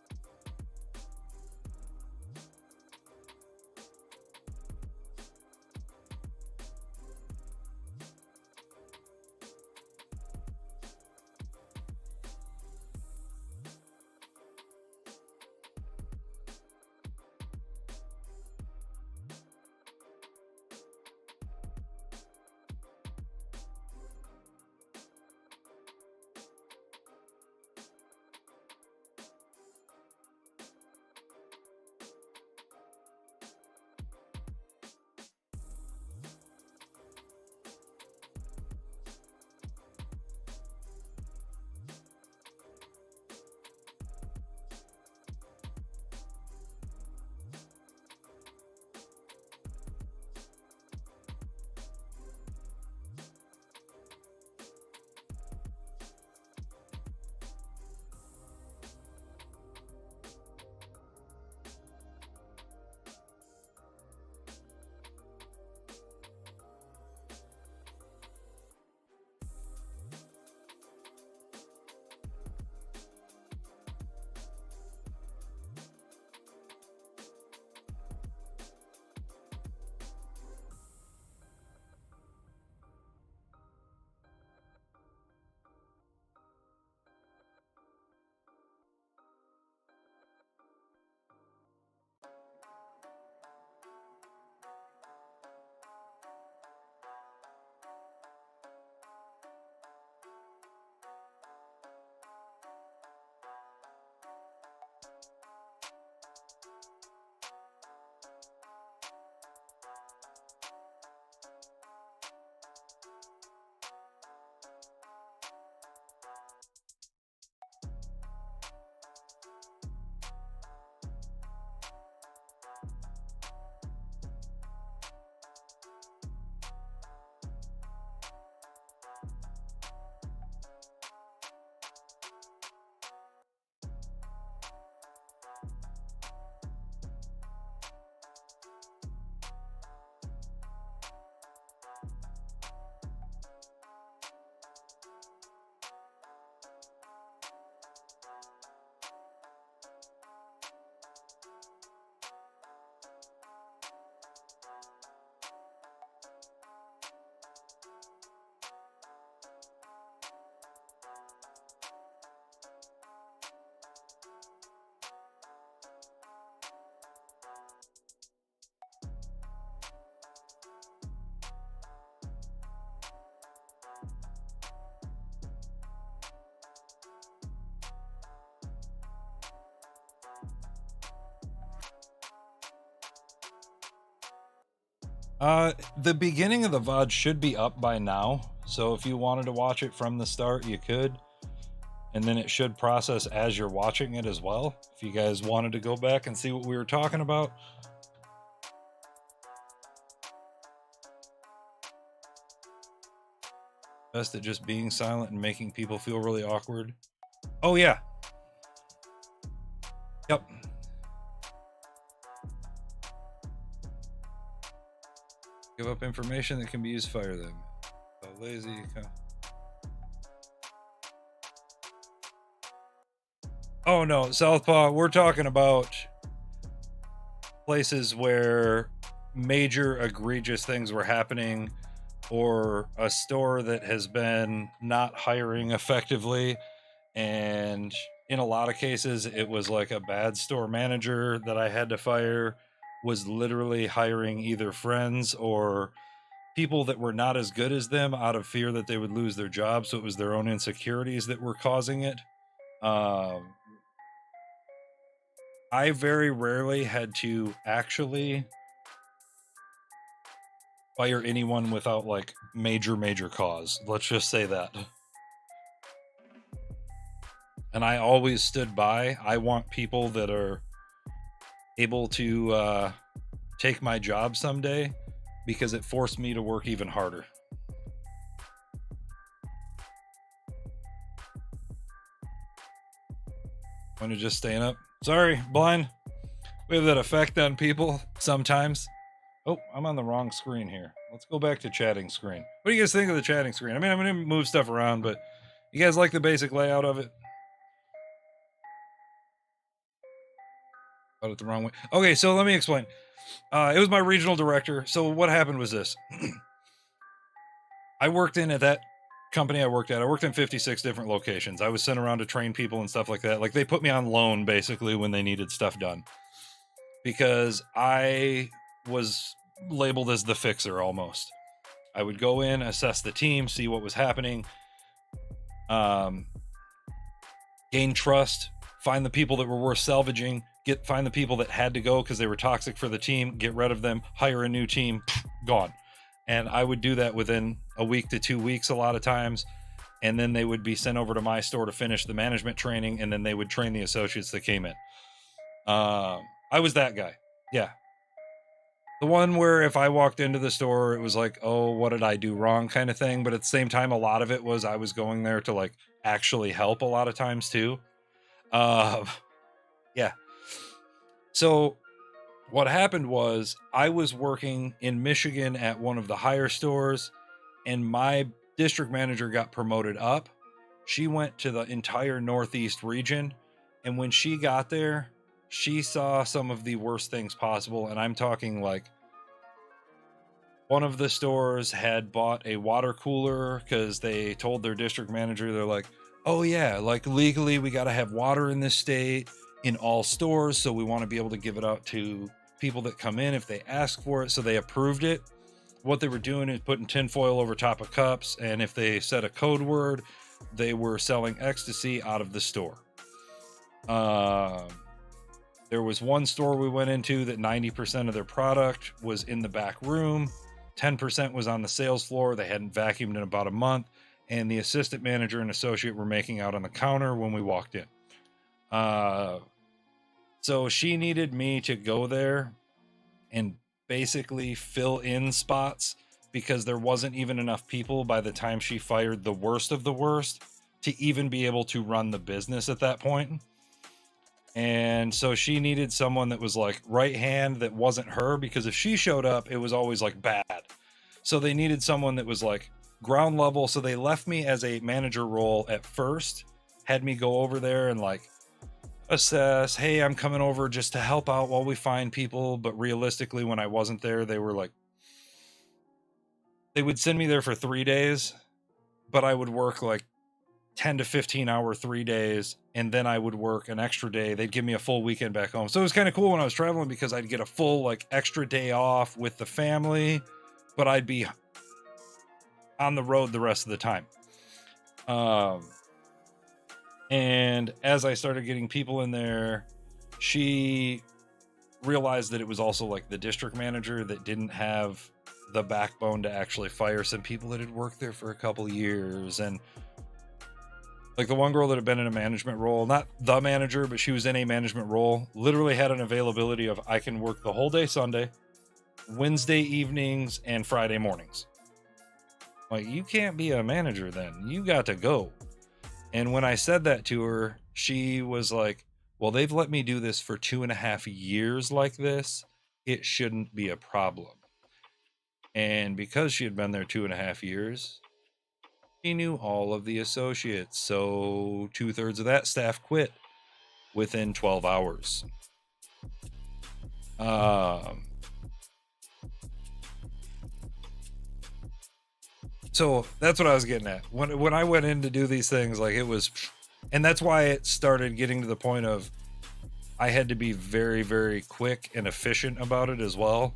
The beginning of the VOD should be up by now. So if you wanted to watch it from the start, you could. And then it should process as you're watching it as well. If you guys wanted to go back and see what we were talking about. Best at just being silent and making people feel really awkward. Oh, yeah. Yep. Give up information that can be used, fire them. Lazy. Oh no, Southpaw, we're talking about places where major egregious things were happening, or a store that has been not hiring effectively, and in a lot of cases it was like a bad store manager that I had to fire was literally hiring either friends or people that were not as good as them out of fear that they would lose their job, so it was their own insecurities that were causing it. I very rarely had to actually fire anyone without like major cause. Let's just say that. And I always stood by. I want people that are able to take my job someday, because it forced me to work even harder. When you're just staying up. Sorry, blind. We have that effect on people sometimes. Oh, I'm on the wrong screen here. Let's go back to chatting screen. What do you guys think of the chatting screen? I mean, I'm going to move stuff around, but you guys like the basic layout of it? Got it the wrong way. Okay, so let me explain. It was my regional director. So what happened was this. I worked in at that company I worked at. I worked in 56 different locations. I was sent around to train people and stuff like that. Like they put me on loan basically when they needed stuff done, because I was labeled as the fixer almost. I would go in, assess the team, see what was happening, gain trust, find the people that were worth salvaging, find the people that had to go because they were toxic for the team, get rid of them, hire a new team, gone. And I would do that within a week to 2 weeks a lot of times. And then they would be sent over to my store to finish the management training, and then they would train the associates that came in. I was that guy. Yeah. The one where if I walked into the store, it was like, oh, what did I do wrong kind of thing. But at the same time, a lot of it was I was going there to like actually help a lot of times too. Yeah. So what happened was I was working in Michigan at one of the higher stores, and my district manager got promoted up. She went to the entire Northeast region. And when she got there, she saw some of the worst things possible. And I'm talking like one of the stores had bought a water cooler because they told their district manager, they're like, oh yeah, like legally we got to have water in this state in all stores. So we want to be able to give it out to people that come in if they ask for it. So they approved it. What they were doing is putting tinfoil over top of cups. And if they said a code word, they were selling ecstasy out of the store. There was one store we went into that 90% of their product was in the back room. 10% was on the sales floor. They hadn't vacuumed in about a month. And the assistant manager and associate were making out on the counter when we walked in. So she needed me to go there and basically fill in spots, because there wasn't even enough people by the time she fired the worst of the worst to even be able to run the business at that point. And so she needed someone that was like right hand that wasn't her, because if she showed up, it was always like bad. So they needed someone that was like ground level. So they left me as a manager role at first, had me go over there and like assess, hey, I'm coming over just to help out while we find people. But realistically, when I wasn't there, they were like, they would send me there for 3 days, but I would work like 10 to 15 hour 3 days, and then I would work an extra day. They'd give me a full weekend back home. So it was kind of cool when I was traveling, because I'd get a full like extra day off with the family, but I'd be on the road the rest of the time. And as I started getting people in there, she realized that it was also like the district manager that didn't have the backbone to actually fire some people that had worked there for a couple years. And like the one girl that had been in a management role, not the manager, but she was in a management role, literally had an availability of, I can work the whole day Sunday, Wednesday evenings, and Friday mornings. Like, you can't be a manager then. You got to go. And when I said that to her, she was like, well, they've let me do this for 2.5 years like this. It shouldn't be a problem. And because she had been there 2.5 years, she knew all of the associates. So 2/3 of that staff quit within 12 hours. So that's what I was getting at. When I went in to do these things, like it was, and that's why it started getting to the point of I had to be very, very quick and efficient about it as well.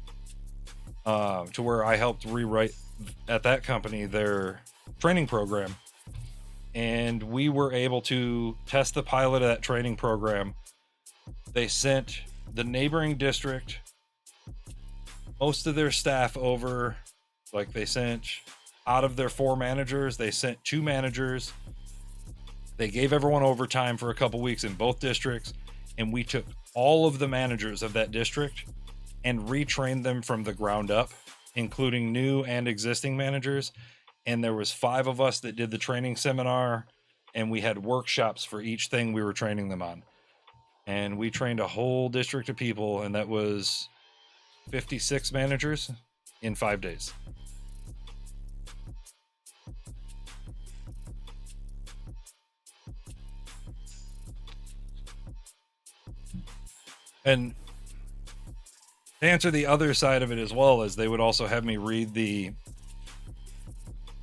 To where I helped rewrite at that company their training program. And we were able to test the pilot of that training program. They sent the neighboring district most of their staff over. Like, they sent, out of their 4 managers, they sent 2 managers. They gave everyone overtime for a couple weeks in both districts, and we took all of the managers of that district and retrained them from the ground up, including new and existing managers. And there was 5 of us that did the training seminar, and we had workshops for each thing we were training them on. And we trained a whole district of people, and that was 56 managers in 5 days. And to answer the other side of it as well, is they would also have me read the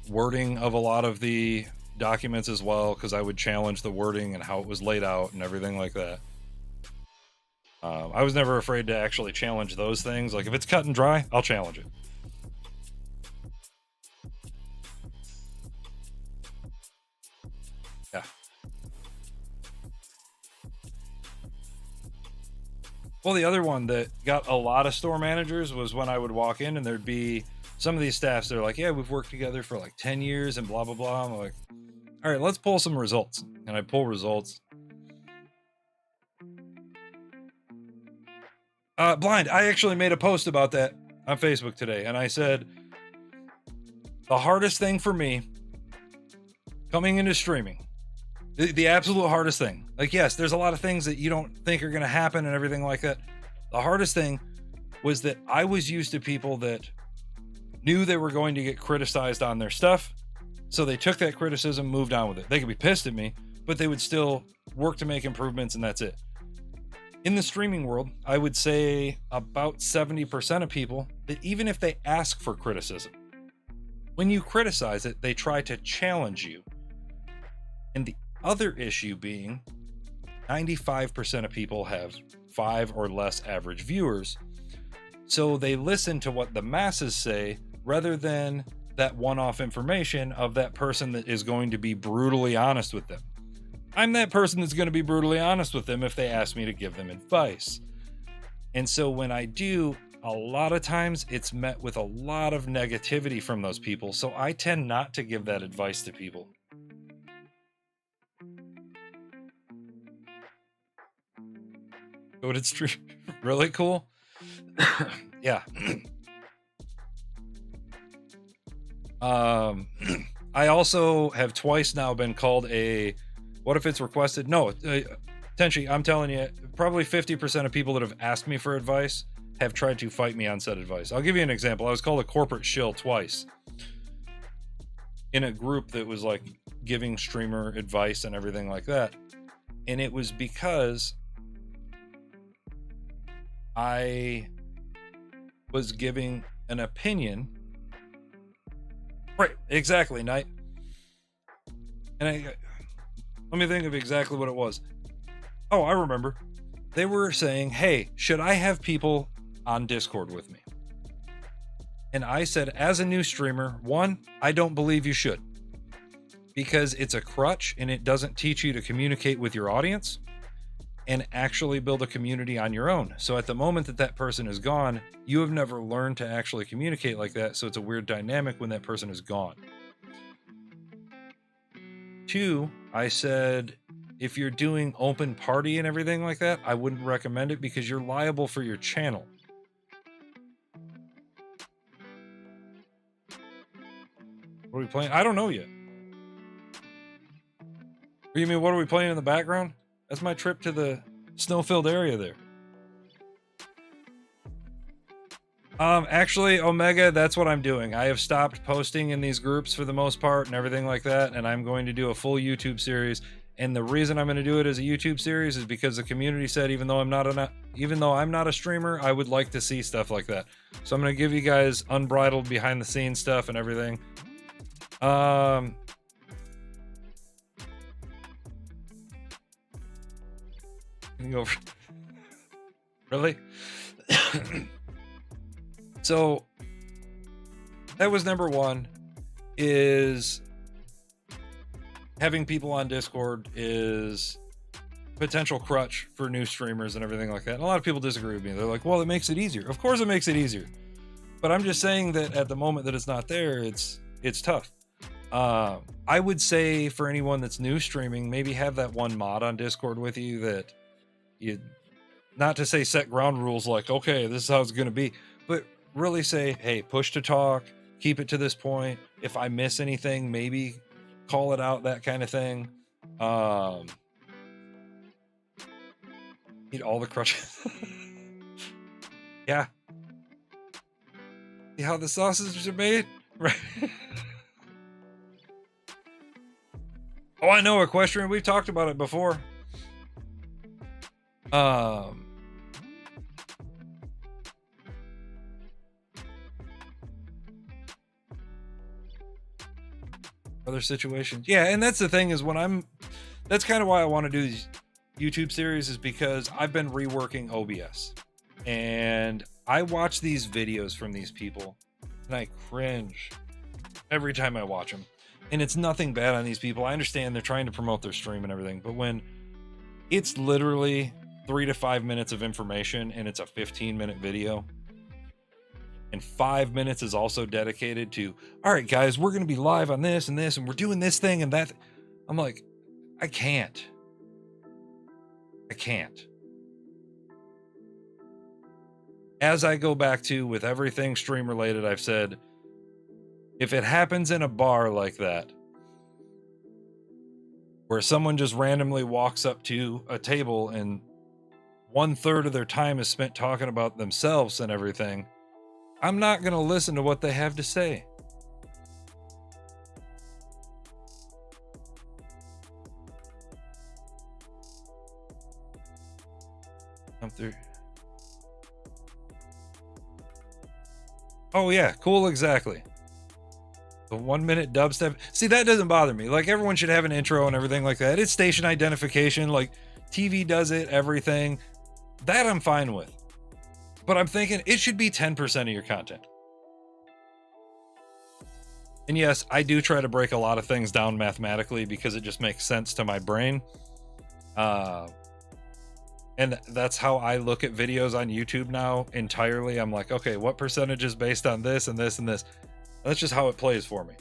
wording of a lot of the documents as well, because I would challenge the wording and how it was laid out and everything like that. I was never afraid to actually challenge those things. Like, if it's cut and dry, I'll challenge it. Yeah. Well, the other one that got a lot of store managers was when I would walk in and there'd be some of these staffs that are like, yeah, we've worked together for like 10 years and blah, blah, blah. I'm like, all right, let's pull some results. And I pull results. Blind, I actually made a post about that on Facebook today. And I said, the hardest thing for me coming into streaming, the absolute hardest thing, like, yes, there's a lot of things that you don't think are going to happen and everything like that. The hardest thing was that I was used to people that knew they were going to get criticized on their stuff. So they took that criticism, moved on with it. They could be pissed at me, but they would still work to make improvements, and that's it. In the streaming world, I would say about 70% of people that even if they ask for criticism, when you criticize it, they try to challenge you. And the other issue being 95% of people have 5 or less average viewers. So they listen to what the masses say rather than that one-off information of that person that is going to be brutally honest with them. I'm that person that's going to be brutally honest with them if they ask me to give them advice. And so when I do, a lot of times it's met with a lot of negativity from those people. So I tend not to give that advice to people. But it's really cool. Yeah. I also have twice now been called a, what if it's requested? No, Tenchi, I'm telling you, probably 50% of people that have asked me for advice have tried to fight me on said advice. I'll give you an example. I was called a corporate shill twice in a group that was like giving streamer advice and everything like that. And it was because I was giving an opinion. Right, exactly, Knight. And let me think of exactly what it was. Oh, I remember. They were saying, hey, should I have people on Discord with me? And I said, as a new streamer, 1, I don't believe you should. Because it's a crutch and it doesn't teach you to communicate with your audience. and actually build a community on your own. So at the moment that that person is gone, you have never learned to actually communicate like that. So it's a weird dynamic when that person is gone. 2, I said, if you're doing open party and everything like that, I wouldn't recommend it because you're liable for your channel. What are we playing? I don't know yet. You mean, what are we playing in the background? That's my trip to the snow-filled area there. Actually, Omega, that's what I'm doing. I have stopped posting in these groups for the most part and everything like that, and I'm going to do a full YouTube series. And the reason I'm going to do it as a YouTube series is because the community said, even though I'm not a streamer, I would like to see stuff like that. So I'm going to give you guys unbridled behind the scenes stuff and everything. Go for, really? So that was number 1, is having people on Discord is potential crutch for new streamers and everything like that. And a lot of people disagree with me. They're like, well, it makes it easier. Of course it makes it easier. But I'm just saying that at the moment that it's not there, it's tough. I would say for anyone that's new streaming, maybe have that one mod on Discord with you that you, not to say set ground rules like, okay, this is how it's going to be, but really say, hey, push to talk, keep it to this point. If I miss anything, maybe call it out, that kind of thing. Eat all the crutches. Yeah. See how the sausages are made? Right. Oh, I know, Equestrian. We've talked about it before. Other situations. Yeah, and that's the thing is that's kind of why I want to do these YouTube series, is because I've been reworking OBS. And I watch these videos from these people and I cringe every time I watch them. And it's nothing bad on these people. I understand they're trying to promote their stream and everything, but when it's literally 3 to 5 minutes of information and it's a 15-minute video, and 5 minutes is also dedicated to, all right, guys, we're going to be live on this and this, and we're doing this thing and that. I'm like, I can't. As I go back to with everything stream related, I've said, if it happens in a bar like that, where someone just randomly walks up to a table and 1/3 of their time is spent talking about themselves and everything, I'm not going to listen to what they have to say. Come through. Oh yeah, cool, exactly. The 1-minute dubstep. See, that doesn't bother me. Like, everyone should have an intro and everything like that. It's station identification. Like, TV does it, everything. That I'm fine with. But I'm thinking it should be 10% of your content. And yes, I do try to break a lot of things down mathematically because it just makes sense to my brain. And that's how I look at videos on YouTube now entirely. I'm like, okay, what percentage is based on this and this and this? That's just how it plays for me.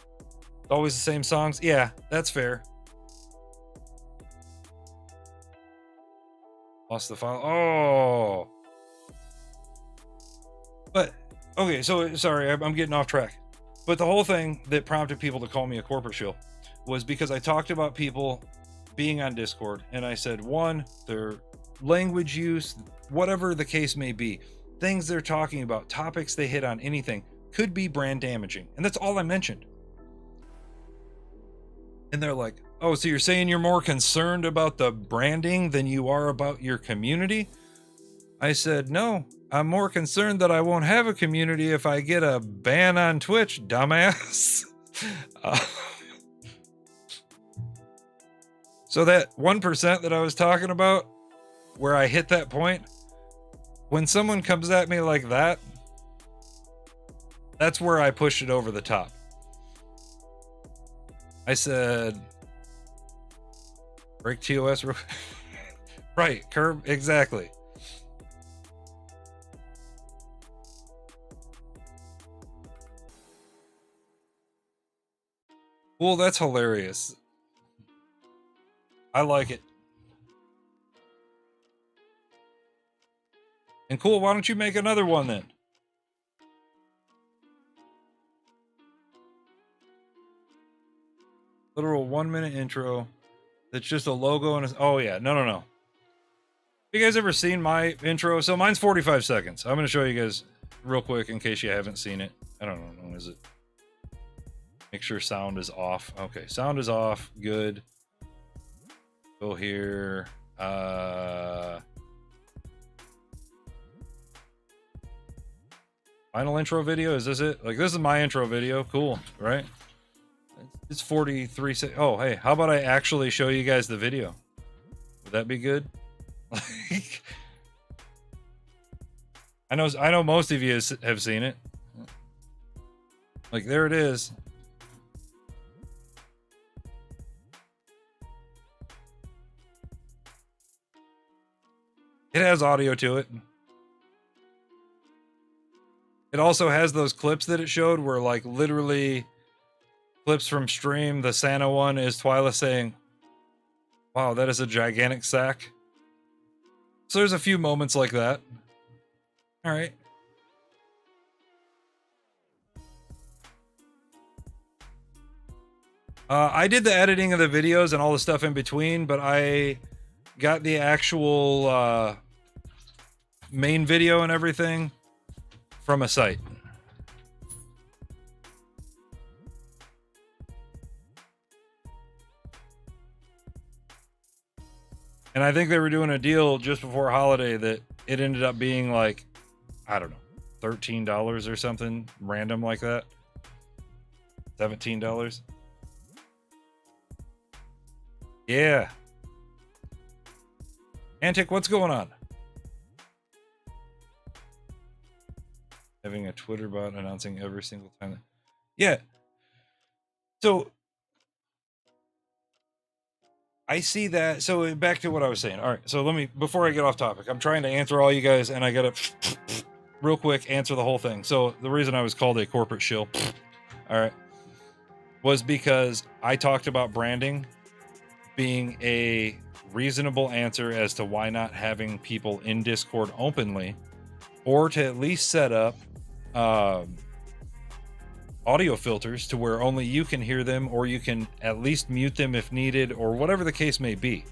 Always the same songs? Yeah, that's fair. Lost the file. Oh. But, okay, so, sorry, I'm getting off track. But the whole thing that prompted people to call me a corporate shill was because I talked about people being on Discord, and I said, one, their language use, whatever the case may be, things they're talking about, topics they hit on, anything, could be brand damaging. And that's all I mentioned. And they're like, oh, so you're saying you're more concerned about the branding than you are about your community? I said, no, I'm more concerned that I won't have a community if I get a ban on Twitch, dumbass. So that 1% that I was talking about, where I hit that point, when someone comes at me like that, that's where I pushed it over the top. I said, break TOS, Right, curb, exactly. Well, that's hilarious. I like it. And cool, why don't you make another one then? Literal 1-minute intro. That's just a logo and a, oh yeah, no. Have you guys ever seen my intro? So mine's 45 seconds. I'm going to show you guys real quick in case you haven't seen it. I don't know, is it? Make sure sound is off. Okay, sound is off. Good. Go here. Final intro video. Is this it? Like, this is my intro video. Cool, right? It's 43 seconds. Oh, hey, how about I actually show you guys the video? Would that be good? Like, I know most of you have seen it. Like, there it is. It has audio to it. It also has those clips that it showed where, like, literally clips from stream. The Santa one is Twyla saying, wow, that is a gigantic sack. So there's a few moments like that. All right. I did the editing of the videos and all the stuff in between, but I got the actual main video and everything from a site. And I think they were doing a deal just before holiday that it ended up being like, I don't know, $13 or something random like that. $17. Yeah. Antic, what's going on? Having a Twitter bot announcing every single time. Yeah. So I see that. So back to what I was saying. All right. So let me, before I get off topic, I'm trying to answer all you guys and I got to real quick answer the whole thing. So the reason I was called a corporate shill, all right, was because I talked about branding being a reasonable answer as to why not having people in Discord openly, or to at least set up audio filters to where only you can hear them, or you can at least mute them if needed, or whatever the case may be.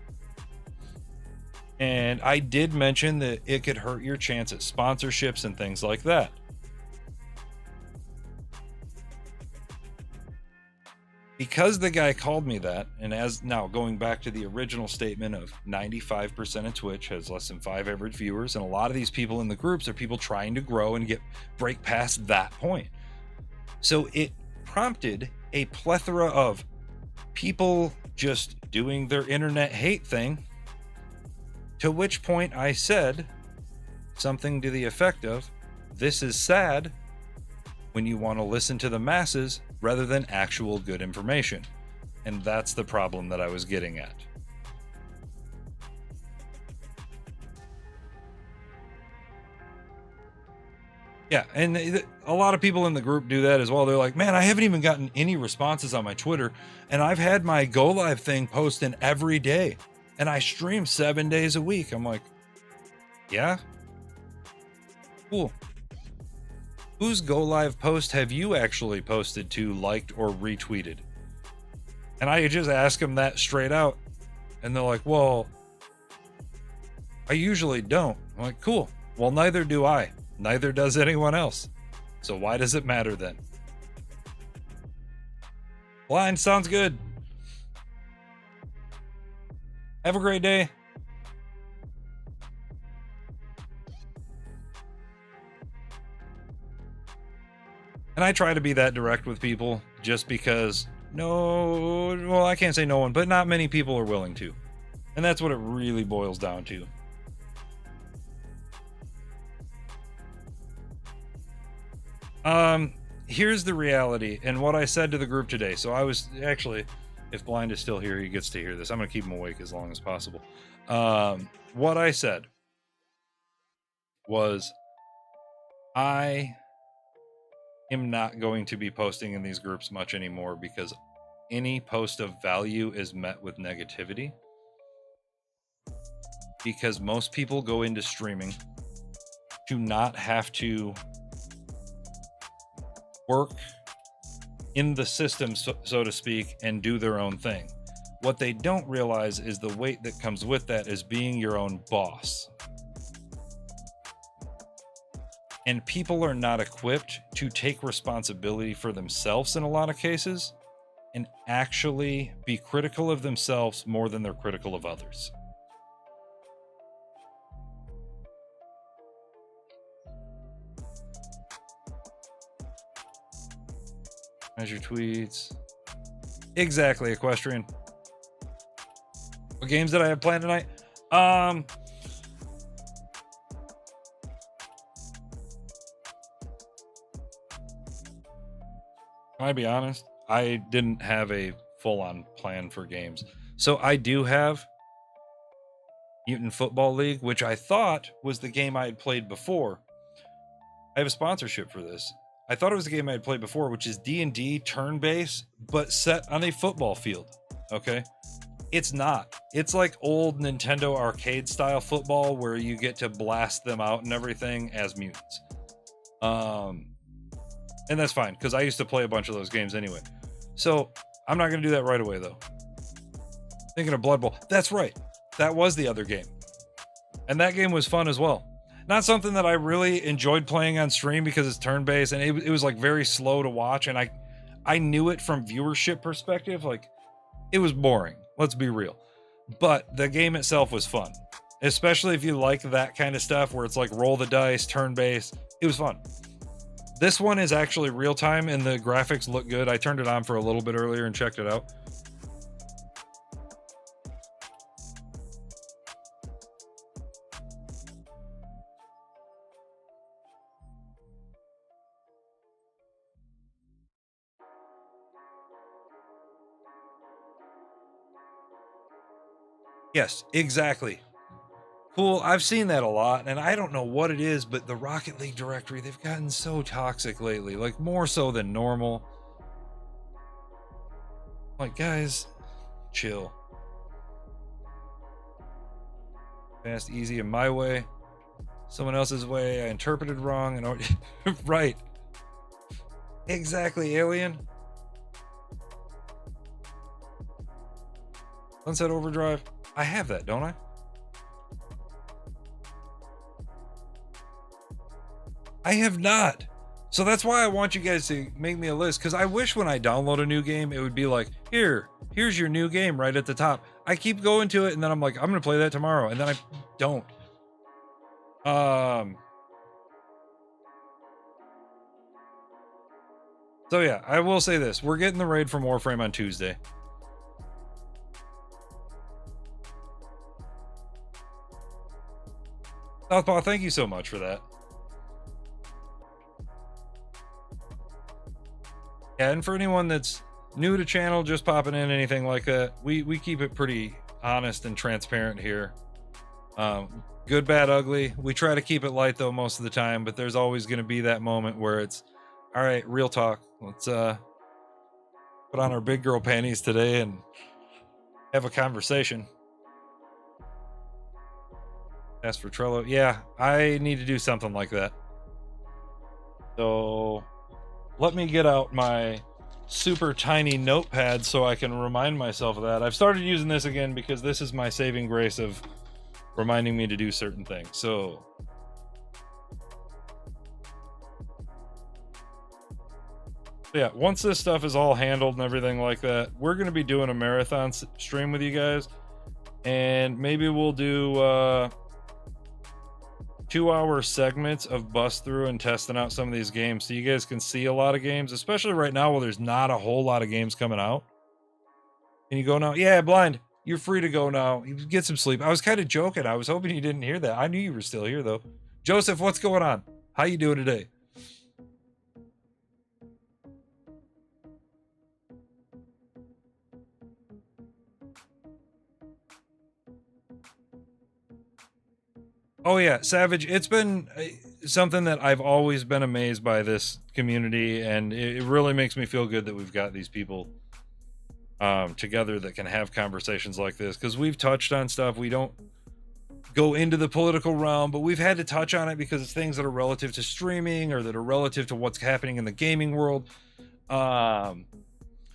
And I did mention that it could hurt your chance at sponsorships and things like that. Because the guy called me that, and as now going back to the original statement of 95% of Twitch has less than 5 average viewers, and a lot of these people in the groups are people trying to grow and break past that point. So it prompted a plethora of people just doing their internet hate thing, to which point I said something to the effect of, this is sad when you want to listen to the masses rather than actual good information. And that's the problem that I was getting at. Yeah, and a lot of people in the group do that as well. They're like, man, I haven't even gotten any responses on my Twitter, and I've had my Go Live thing posting every day, and I stream 7 days a week. I'm like, yeah? Cool. Whose Go Live post have you actually posted to, liked, or retweeted? And I just ask them that straight out. And they're like, well, I usually don't. I'm like, cool. Well, neither do I. Neither does anyone else. So why does it matter then? Blind sounds good. Have a great day. And I try to be that direct with people just because I can't say no one, but not many people are willing to. And that's what it really boils down to. Here's the reality and what I said to the group today. So I was actually, if Blind is still here, he gets to hear this. I'm going to keep him awake as long as possible. What I said was, I am not going to be posting in these groups much anymore because any post of value is met with negativity. Because most people go into streaming to not have to work in the system, so to speak, and do their own thing. What they don't realize is the weight that comes with that is being your own boss. And people are not equipped to take responsibility for themselves in a lot of cases and actually be critical of themselves more than they're critical of others. As your tweets. Exactly, Equestrian. What games did I have planned tonight? Can I be honest? I didn't have a full-on plan for games. So I do have Mutant Football League, which I thought was the game I had played before. I have a sponsorship for this. I thought it was the game I had played before, which is D&D turn-based, but set on a football field. Okay? It's not. It's like old Nintendo arcade-style football where you get to blast them out and everything as mutants. And that's fine, because I used to play a bunch of those games anyway. So, I'm not going to do that right away, though. Thinking of Blood Bowl. That's right. That was the other game. And that game was fun as well. Not something that I really enjoyed playing on stream because it's turn-based, and it was like very slow to watch, and I knew it from viewership perspective. Like, it was boring. Let's be real. But the game itself was fun. Especially if you like that kind of stuff where it's like roll the dice, turn-based. It was fun. This one is actually real-time, and the graphics look good. I turned it on for a little bit earlier and checked it out. Yes, exactly. Cool. I've seen that a lot, and I don't know what it is, but the Rocket League directory, they've gotten so toxic lately, like more so than normal. Like, guys, chill. Fast, easy, and my way. Someone else's way. I interpreted wrong. And right. Exactly, alien. Sunset Overdrive. I have that, don't I? I have not. So that's why I want you guys to make me a list, because I wish when I download a new game, it would be like, here's your new game right at the top. I keep going to it, and then I'm like, I'm going to play that tomorrow, and then I don't. So yeah, I will say this. We're getting the raid from Warframe on Tuesday. Southpaw, thank you so much for that. Yeah, and for anyone that's new to channel, just popping in, anything like that, we keep it pretty honest and transparent here. Good, bad, ugly. We try to keep it light though most of the time, but there's always going to be that moment where it's, all right, real talk. Let's put on our big girl panties today and have a conversation. Ask for Trello. Yeah, I need to do something like that. So let me get out my super tiny notepad so I can remind myself of that. I've started using this again because this is my saving grace of reminding me to do certain things. So yeah, once this stuff is all handled and everything like that, we're going to be doing a marathon stream with you guys, and maybe we'll do 2-hour segments of bust through and testing out some of these games so you guys can see a lot of games, especially right now while there's not a whole lot of games coming out. Can you go now? Yeah, Blind, you're free to go now. You get some sleep. I was kind of joking. I was hoping you didn't hear that. I knew you were still here though. Joseph, what's going on? How you doing today? Oh yeah, Savage. It's been something that I've always been amazed by this community, and it really makes me feel good that we've got these people together that can have conversations like this, because we've touched on stuff. We don't go into the political realm, but we've had to touch on it because it's things that are relative to streaming or that are relative to what's happening in the gaming world.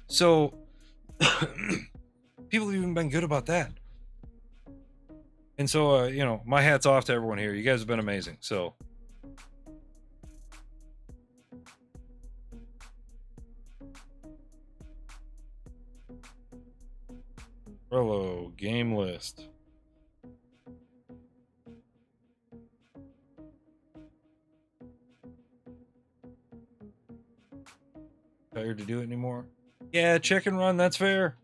So people have even been good about that. And so, you know, my hat's off to everyone here. You guys have been amazing. So, Hello, game list. Tired to do it anymore? Yeah, chicken run, that's fair.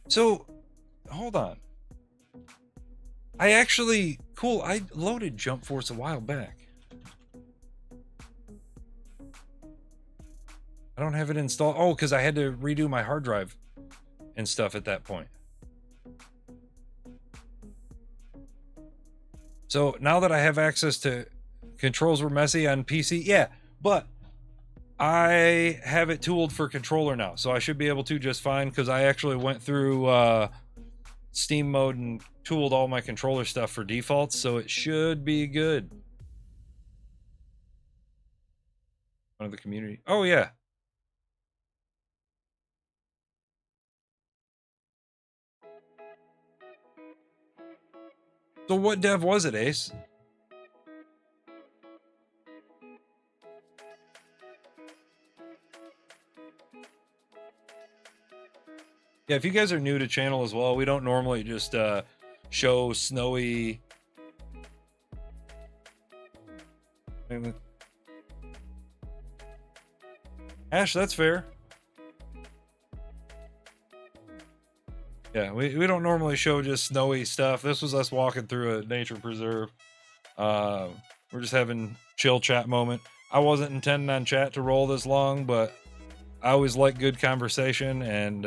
So, hold on. I loaded Jump Force a while back. I don't have it installed. Oh, because I had to redo my hard drive and stuff at that point. So now that I have access to controls were messy on PC, yeah, but I have it tooled for controller now, so I should be able to just fine, because I actually went through Steam mode and tooled all my controller stuff for defaults, so it should be good. One of the community. Oh yeah. So what dev was it, Ace? Yeah, if you guys are new to channel as well, we don't normally just show snowy. Ash, that's fair. Yeah, we don't normally show just snowy stuff. This was us walking through a nature preserve. We're just having chill chat moment. I wasn't intending on chat to roll this long, but I always like good conversation, and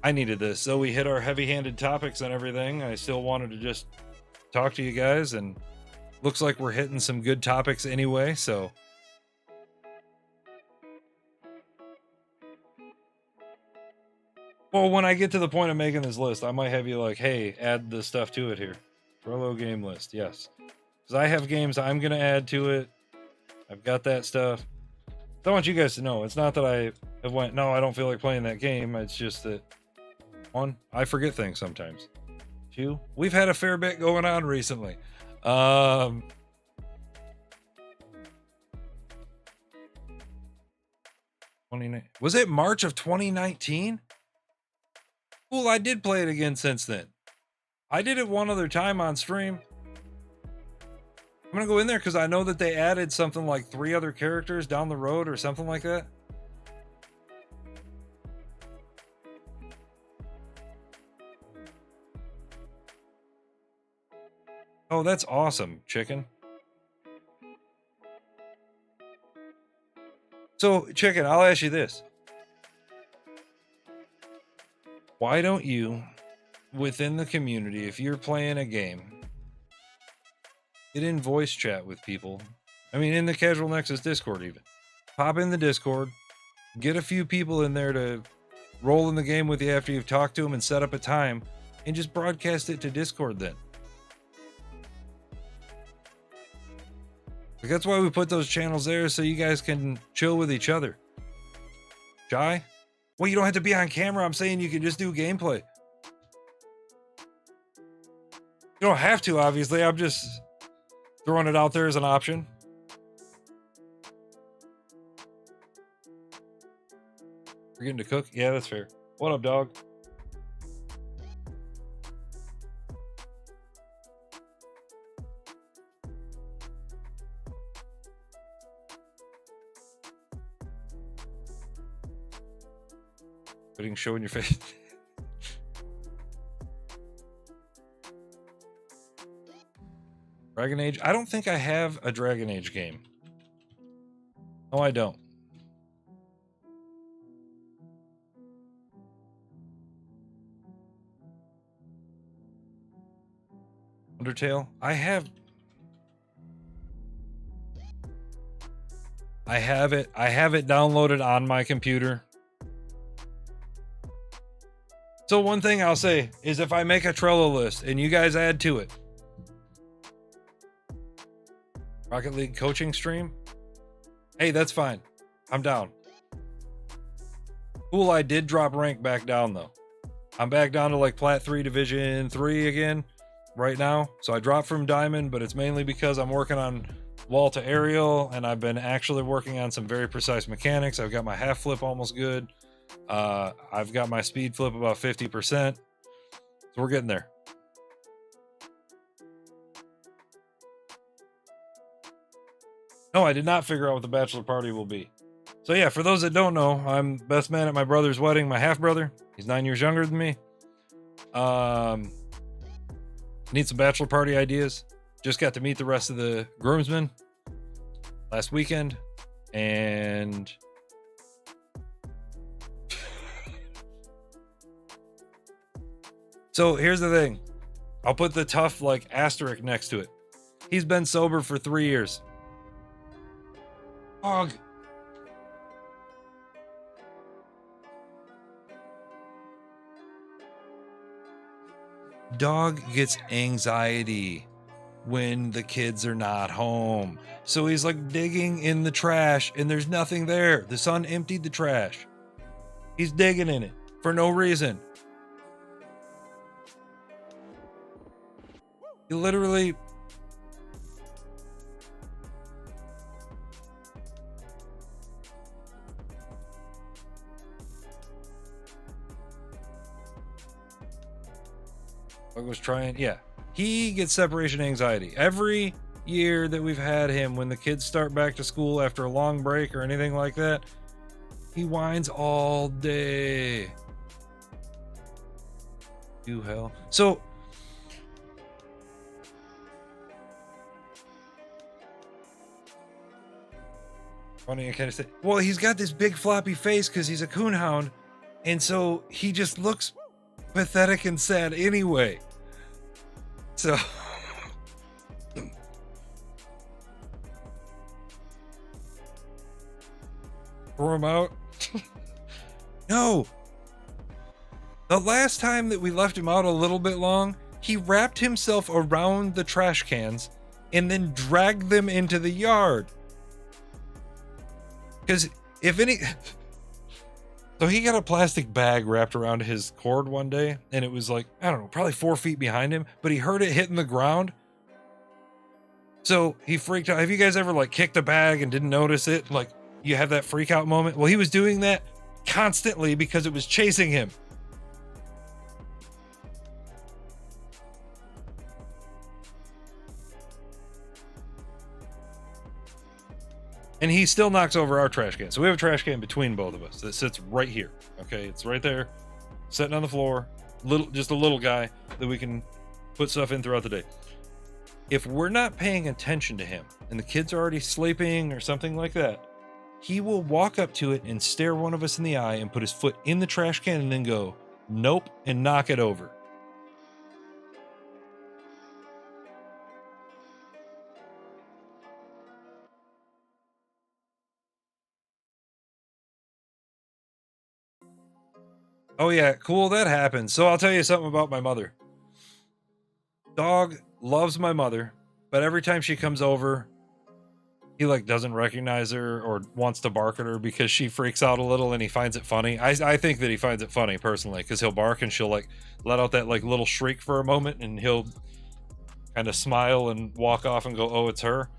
I needed this. So we hit our heavy-handed topics and everything. I still wanted to just talk to you guys, and looks like we're hitting some good topics anyway, so. Well, when I get to the point of making this list, I might have you like, hey, add the stuff to it here. Trello game list, yes. Because I have games I'm going to add to it. I've got that stuff. I want you guys to know, it's not that I have went, no, I don't feel like playing that game. It's just that, one, I forget things sometimes. Two, we've had a fair bit going on recently. 29. Was it March of 2019? Cool, I did play it again since then. I did it one other time on stream. I'm gonna go in there because I know that they added something like 3 other characters down the road or something like that. Oh, that's awesome, chicken. So, chicken, I'll ask you this. Why don't you, within the community, if you're playing a game, get in voice chat with people? I mean, in the Casual Nexus Discord even. Pop in the Discord, get a few people in there to roll in the game with you after you've talked to them and set up a time, and just broadcast it to Discord then. Like, that's why we put those channels there, so you guys can chill with each other. Shy? Well, you don't have to be on camera. I'm saying you can just do gameplay. You don't have to, obviously. I'm just throwing it out there as an option. Forgetting to cook? Yeah, that's fair. What up, dog? Putting show in your face. Dragon Age? I don't think I have a Dragon Age game. No, I don't. Undertale. I have it. I have it downloaded on my computer. So one thing I'll say is if I make a Trello list and you guys add to it, Rocket League coaching stream, hey, that's fine. I'm down. Cool, I did drop rank back down though. I'm back down to like Plat 3 Division 3 again right now. So I dropped from Diamond, but it's mainly because I'm working on wall to aerial and I've been actually working on some very precise mechanics. I've got my half flip almost good. I've got my speed flip about 50%. So we're getting there. No, I did not figure out what the bachelor party will be. So yeah, for those that don't know, I'm best man at my brother's wedding, my half brother. He's 9 years younger than me. Need some bachelor party ideas. Just got to meet the rest of the groomsmen last weekend. And so here's the thing. I'll put the tough like asterisk next to it. He's been sober for 3 years. Dog. Dog gets anxiety when the kids are not home. So he's like digging in the trash and there's nothing there. The son emptied the trash. He's digging in it for no reason. He literally was trying, yeah. He gets separation anxiety. Every year that we've had him, when the kids start back to school after a long break or anything like that, he whines all day. You hell. So funny, I kind of say, well, he's got this big floppy face because he's a coonhound, and so he just looks pathetic and sad anyway. So throw him out. No, the last time that we left him out a little bit long, he wrapped himself around the trash cans and then dragged them into the yard. Because if any, so he got a plastic bag wrapped around his cord one day, and it was like, I don't know, probably 4 feet behind him, but he heard it hitting the ground. So he freaked out. Have you guys ever like kicked a bag and didn't notice it? Like you have that freak out moment? Well, he was doing that constantly because it was chasing him. And he still knocks over our trash can. So we have a trash can between both of us that sits right here. Okay, it's right there, sitting on the floor. Just a little guy that we can put stuff in throughout the day. If we're not paying attention to him and the kids are already sleeping or something like that, he will walk up to it and stare one of us in the eye and put his foot in the trash can and then go, nope, and knock it over. Oh yeah, cool, that happens. So I'll tell you something about my mother. Dog loves my mother, but every time she comes over, he like doesn't recognize her or wants to bark at her because she freaks out a little and he finds it funny. I think that he finds it funny personally because he'll bark and she'll like let out that like little shriek for a moment and he'll kind of smile and walk off and go, oh, it's her.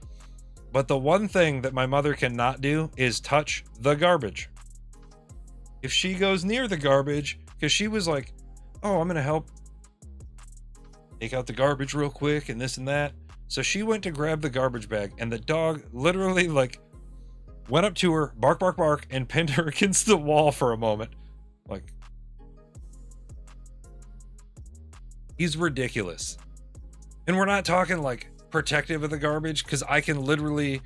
But the one thing that my mother cannot do is touch the garbage. If she goes near the garbage, because she was like, oh, I'm going to help take out the garbage real quick and this and that. So she went to grab the garbage bag and the dog literally like went up to her, bark, bark, bark, and pinned her against the wall for a moment. Like, he's ridiculous. And we're not talking like protective of the garbage, because I can literally,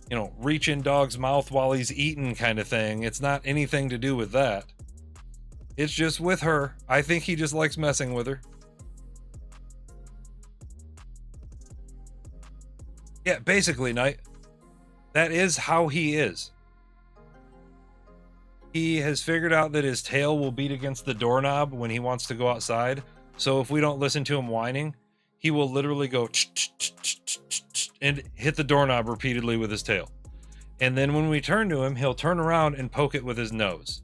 you know, reach in dog's mouth while he's eating kind of thing. It's not anything to do with that. It's just with her. I think he just likes messing with her. Yeah, basically, Knight. That is how he is. He has figured out that his tail will beat against the doorknob when he wants to go outside. So if we don't listen to him whining, he will literally go and hit the doorknob repeatedly with his tail. And then when we turn to him, he'll turn around and poke it with his nose.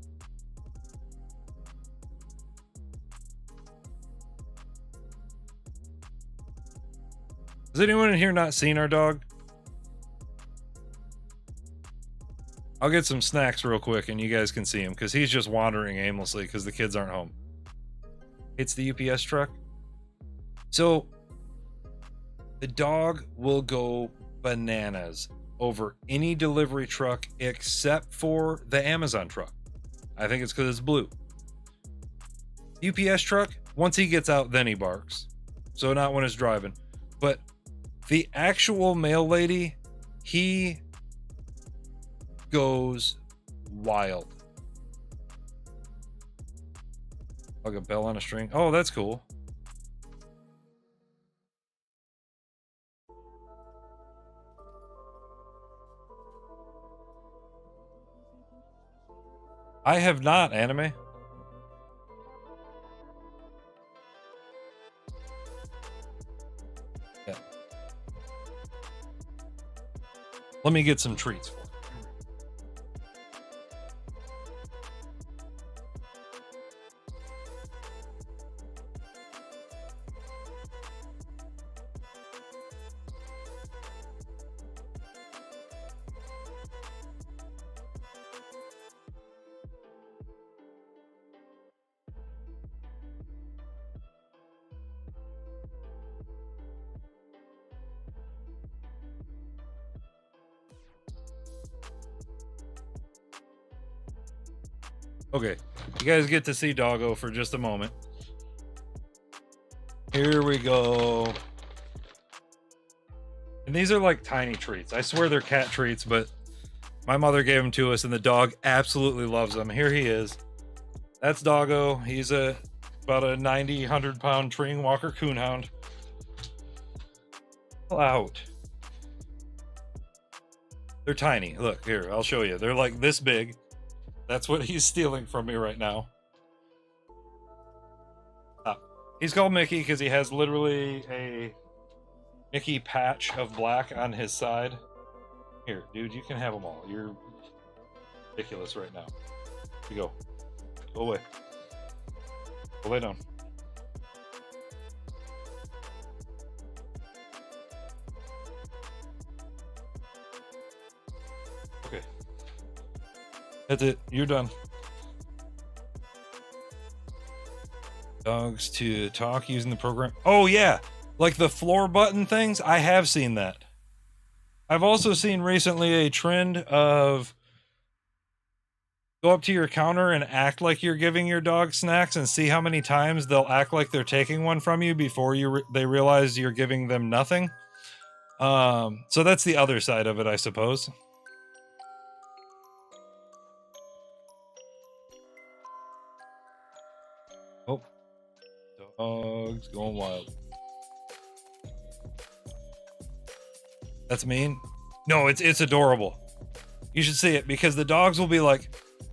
Has anyone in here not seen our dog? I'll get some snacks real quick and you guys can see him because he's just wandering aimlessly because the kids aren't home. It's the UPS truck. So the dog will go bananas over any delivery truck except for the Amazon truck. I think it's because it's blue. UPS truck, once he gets out, then he barks. So not when it's driving. But the actual mail lady, he goes wild. Like a bell on a string. Oh, that's cool. I have not, Anime. Yeah. Let me get some treats for you. Okay, you guys get to see Doggo for just a moment. Here we go. And these are like tiny treats. I swear they're cat treats, but my mother gave them to us and the dog absolutely loves them. Here he is. That's Doggo. He's about a 90, 100-pound treeing walker coonhound. Out. They're tiny. Look, here, I'll show you. They're like this big. That's what he's stealing from me right now. He's called Mickey because he has literally a Mickey patch of black on his side. Here, dude, you can have them all. You're ridiculous right now. Here you go. Go away. Go lay down. Okay. That's it. You're done. Dogs to talk using the program. Oh, yeah. Like the floor button things. I have seen that. I've also seen recently a trend of go up to your counter and act like you're giving your dog snacks and see how many times they'll act like they're taking one from you before they realize you're giving them nothing. So that's the other side of it, I suppose. Oh, dog's going wild. That's mean. No, it's adorable. You should see it because the dogs will be like,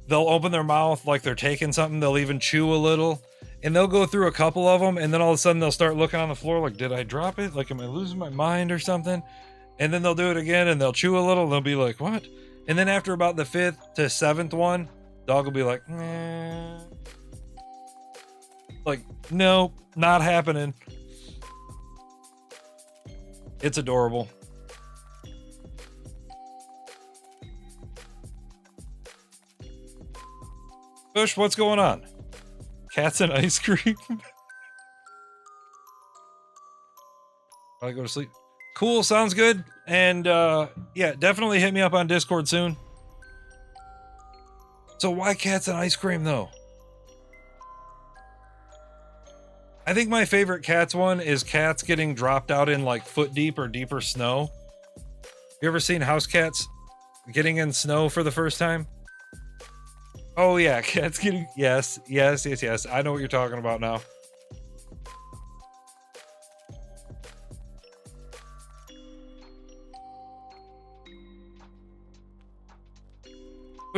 they'll open their mouth like they're taking something. They'll even chew a little and they'll go through a couple of them. And then all of a sudden they'll start looking on the floor like, did I drop it? Like, am I losing my mind or something? And then they'll do it again and they'll chew a little. And they'll be like, what? And then after about the 5th to 7th one, dog will be like, eh. Like, no, not happening. It's adorable. Bush, what's going on? Cats and ice cream? I go to sleep. Cool, sounds good. And yeah, definitely hit me up on Discord soon. So why cats and ice cream though? I think my favorite cats one is cats getting dropped out in like foot deep or deeper snow. You ever seen house cats getting in snow for the first time? Oh yeah, cats getting, yes. I know what you're talking about now.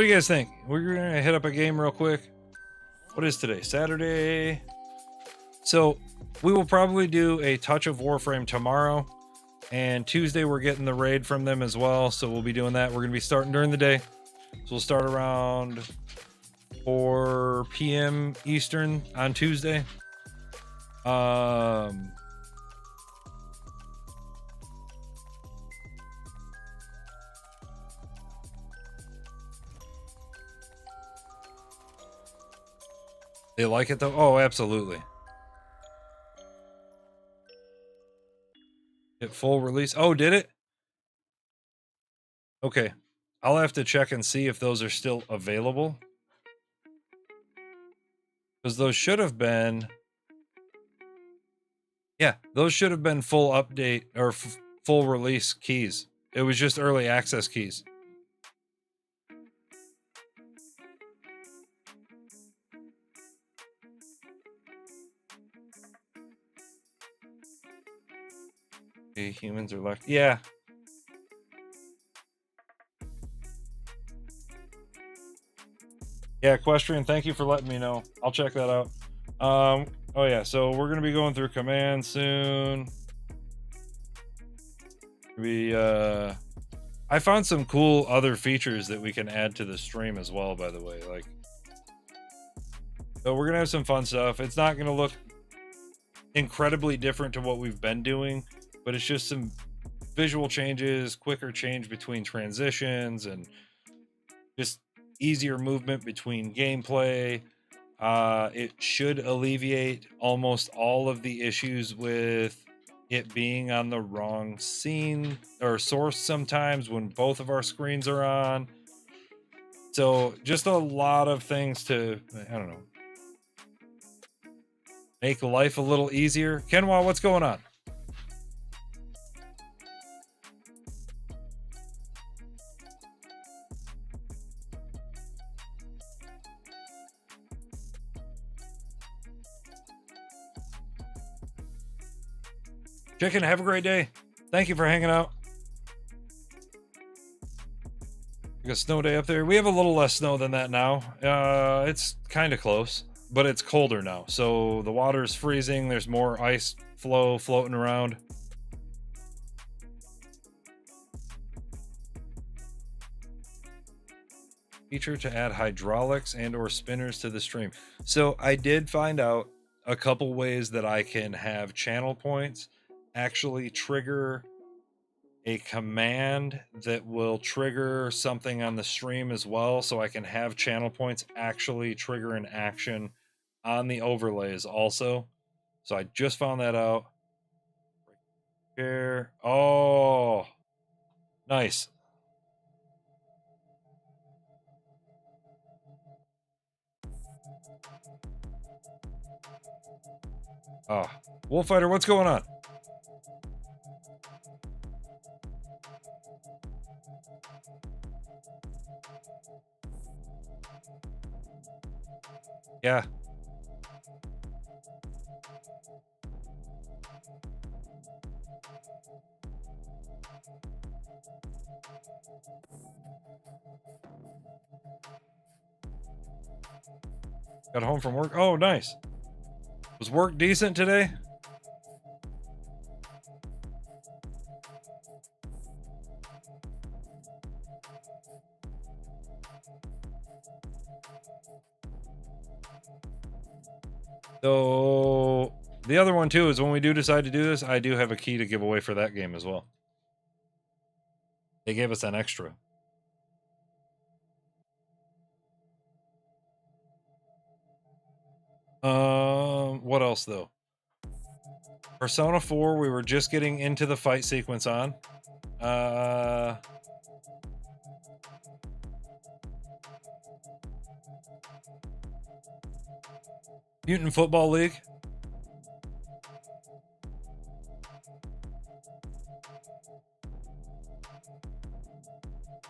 What do you guys think? We're gonna hit up a game real quick. What is today? Saturday. So we will probably do a touch of Warframe tomorrow, and Tuesday we're getting the raid from them as well. So we'll be doing that. We're gonna be starting during the day. So we'll start around 4 p.m. Eastern on Tuesday. They like it though? Oh, absolutely. Hit full release. Oh, did it? Okay. I'll have to check and see if those are still available. Because those should have been. Yeah, those should have been full update or full release keys. It was just early access keys. Okay, humans are left. Yeah. Yeah, Equestrian, thank you for letting me know. I'll check that out. Oh yeah, so we're gonna be going through commands soon. I found some cool other features that we can add to the stream as well, by the way. Like, so we're gonna have some fun stuff. It's not gonna look incredibly different to what we've been doing, but it's just some visual changes, quicker change between transitions, and just easier movement between gameplay. It should alleviate almost all of the issues with it being on the wrong scene or source sometimes when both of our screens are on. So just a lot of things to, I don't know, make life a little easier. Kenwa, what's going on? Chicken, have a great day. Thank you for hanging out. We got a snow day up there. We have a little less snow than that now. It's kind of close, but it's colder now. So the water's freezing. There's more ice flow floating around. Feature to add hydraulics and or spinners to the stream. So I did find out a couple ways that I can have channel points actually trigger a command that will trigger something on the stream as well, so I can have channel points actually trigger an action on the overlays also. So I just found that out. Here. Oh, nice. Oh, Wolffighter, what's going on? Yeah. Got home from work. Oh, nice. Was work decent today? So the other one too is when we do decide to do this, I do have a key to give away for that game as well. They gave us an extra. What else though? Persona 4, we were just getting into the fight sequence on. Mutant Football League.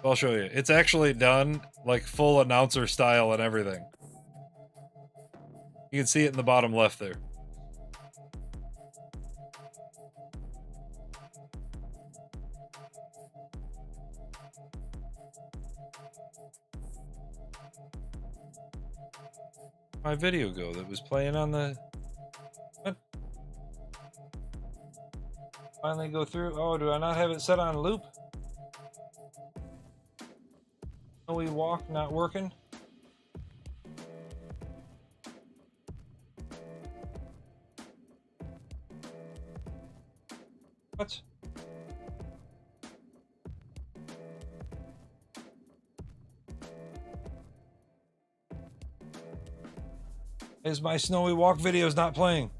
I'll show you. It's actually done like full announcer style and everything. You can see it in the bottom left there. My video go that was playing on the... What? Finally go through. Oh, do I not have it set on loop? Snowy walk not working. What? Is my snowy walk videos not playing?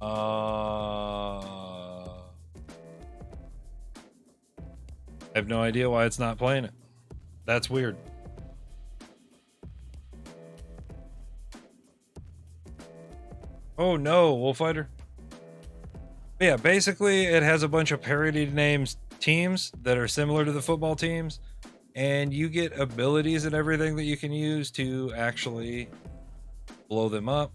I have no idea why it's not playing it. That's weird. Oh no, Wolffighter. Yeah, basically it has a bunch of parodied names teams that are similar to the football teams, and you get abilities and everything that you can use to actually blow them up.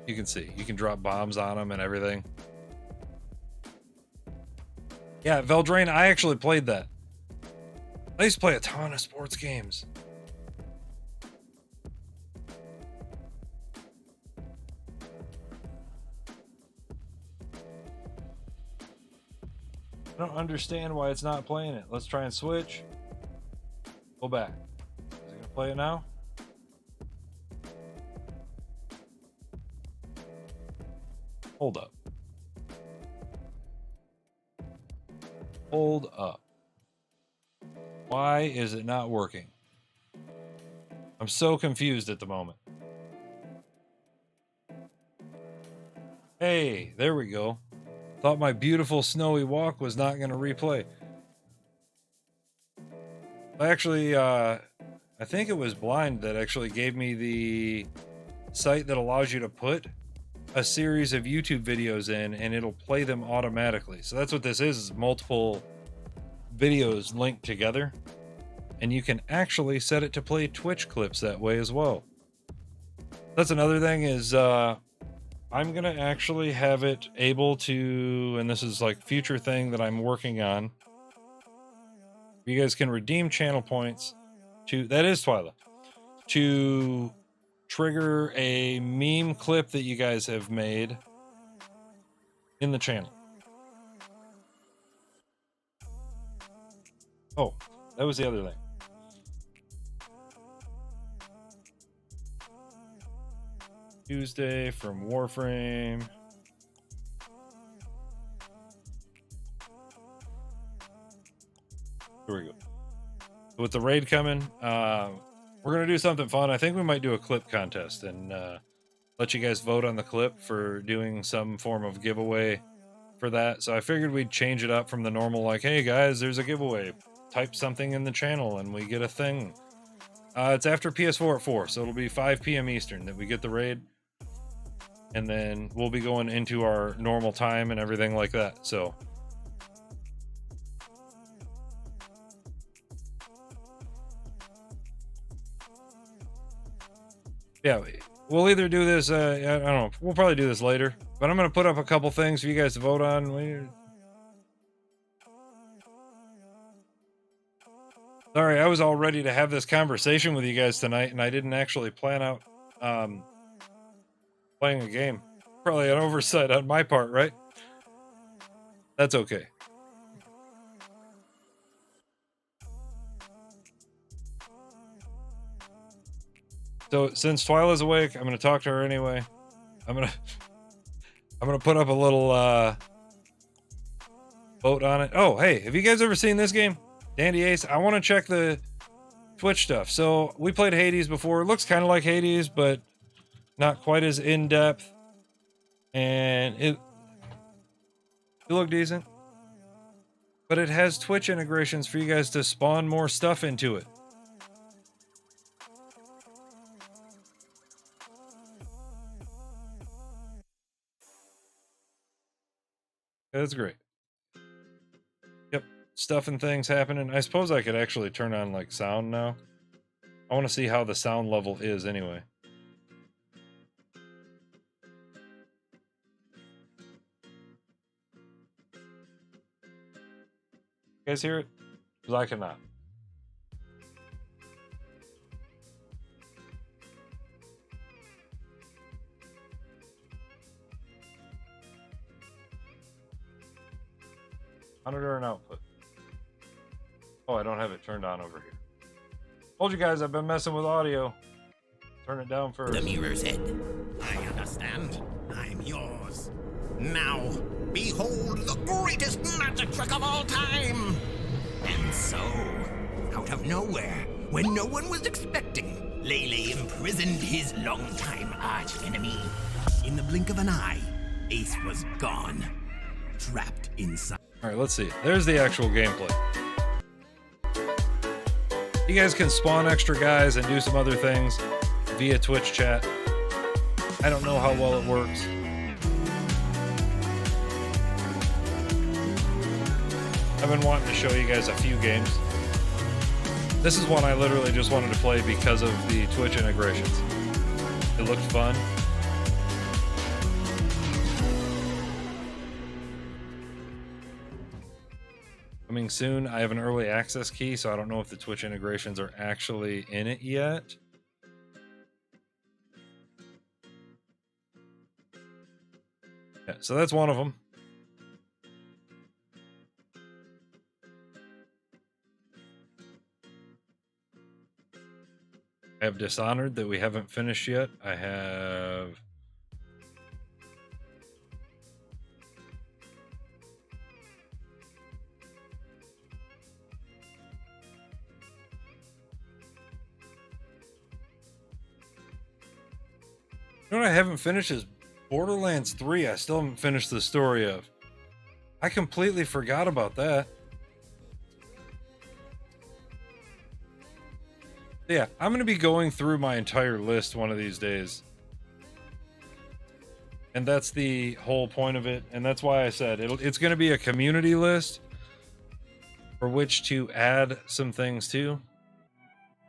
You can see, you can drop bombs on them and everything. Yeah, Veldrain, I actually played that. I used to play a ton of sports games. I don't understand why it's not playing it. Let's try and switch. Go back. Is it gonna play it now? Hold up. Hold up. Why is it not working? I'm so confused at the moment. Hey, there we go. Thought my beautiful snowy walk was not going to replay. Actually, I think it was Blind that actually gave me the site that allows you to put a series of YouTube videos in and it'll play them automatically. So that's what this is multiple videos linked together. And you can actually set it to play Twitch clips that way as well. That's another thing is I'm going to actually have it able to, and this is like future thing that I'm working on. You guys can redeem channel points to, that is Twyla, to trigger a meme clip that you guys have made in the channel. Oh, that was the other thing. Tuesday from Warframe. Here we go. With the raid coming, we're going to do something fun. I think we might do a clip contest and let you guys vote on the clip for doing some form of giveaway for that. So I figured we'd change it up from the normal, like, hey guys, there's a giveaway. Type something in the channel and we get a thing. It's after PS4 at 4, so it'll be 5 p.m. Eastern that we get the raid. And then we'll be going into our normal time and everything like that. So yeah, we'll either do this, I don't know, we'll probably do this later, but I'm going to put up a couple things for you guys to vote on. Sorry, I was all ready to have this conversation with you guys tonight, and I didn't actually plan out playing a game. Probably an oversight on my part, right? That's okay. So since Twyla's awake, I'm going to talk to her anyway. I'm going to put up a little vote on it. Oh, hey, have you guys ever seen this game? Dandy Ace, I want to check the Twitch stuff. So we played Hades before. It looks kind of like Hades, but not quite as in-depth. And it looked decent. But it has Twitch integrations for you guys to spawn more stuff into it. That's great. Yep, stuff and things happening. I suppose I could actually turn on like sound now. I want to see how the sound level is anyway. You guys hear it? Because I cannot. Monitor and output. Oh, I don't have it turned on over here. Told you guys I've been messing with audio. Turn it down first. The mirror's head. I understand. I'm yours. Now, behold the greatest magic trick of all time! And so, out of nowhere, when no one was expecting, Lele imprisoned his longtime arch-enemy. In the blink of an eye, Ace was gone. Trapped inside. Alright, let's see. There's the actual gameplay. You guys can spawn extra guys and do some other things via Twitch chat. I don't know how well it works. I've been wanting to show you guys a few games. This is one I literally just wanted to play because of the Twitch integrations. It looked fun. Coming soon. I have an early access key, so I don't know if the Twitch integrations are actually in it yet. Yeah, so that's one of them. I have Dishonored that we haven't finished yet. I have... You know what I haven't finished is Borderlands 3. I still haven't finished the story of. I completely forgot about that. Yeah, I'm going to be going through my entire list one of these days. And that's the whole point of it. And that's why I said it's going to be a community list for which to add some things to.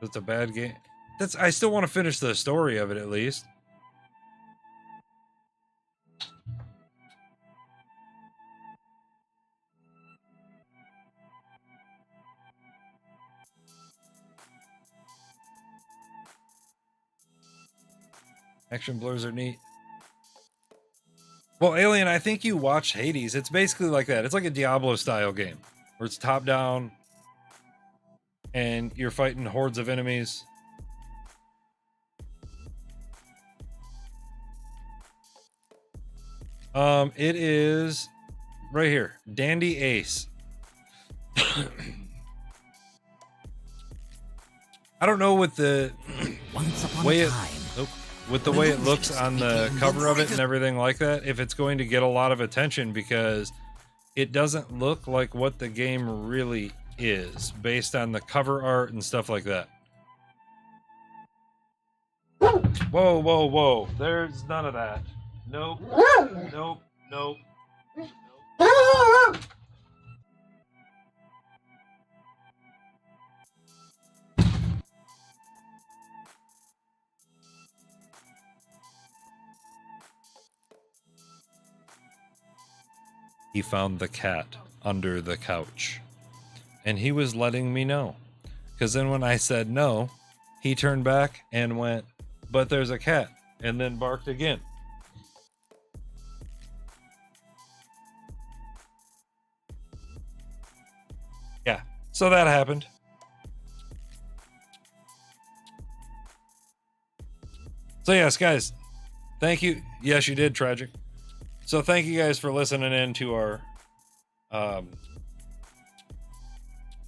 It's a bad game. I still want to finish the story of it at least. Action blurs are neat. Well, Alien, I think you watched Hades. It's basically like that. It's like a Diablo style game where it's top down and you're fighting hordes of enemies. It is right here. Dandy Ace. I don't know what the way it... Nope. With the way it looks on the cover of it and everything like that, if it's going to get a lot of attention, because it doesn't look like what the game really is based on the cover art and stuff like that. Whoa, whoa, whoa. There's none of that. Nope. Nope. Nope. Nope. He found the cat under the couch. And he was letting me know. Because then when I said no, he turned back and went, "But there's a cat," and then barked again. Yeah, so that happened. So yes, guys, thank you. Yes, you did, Tragic. So thank you guys for listening in to our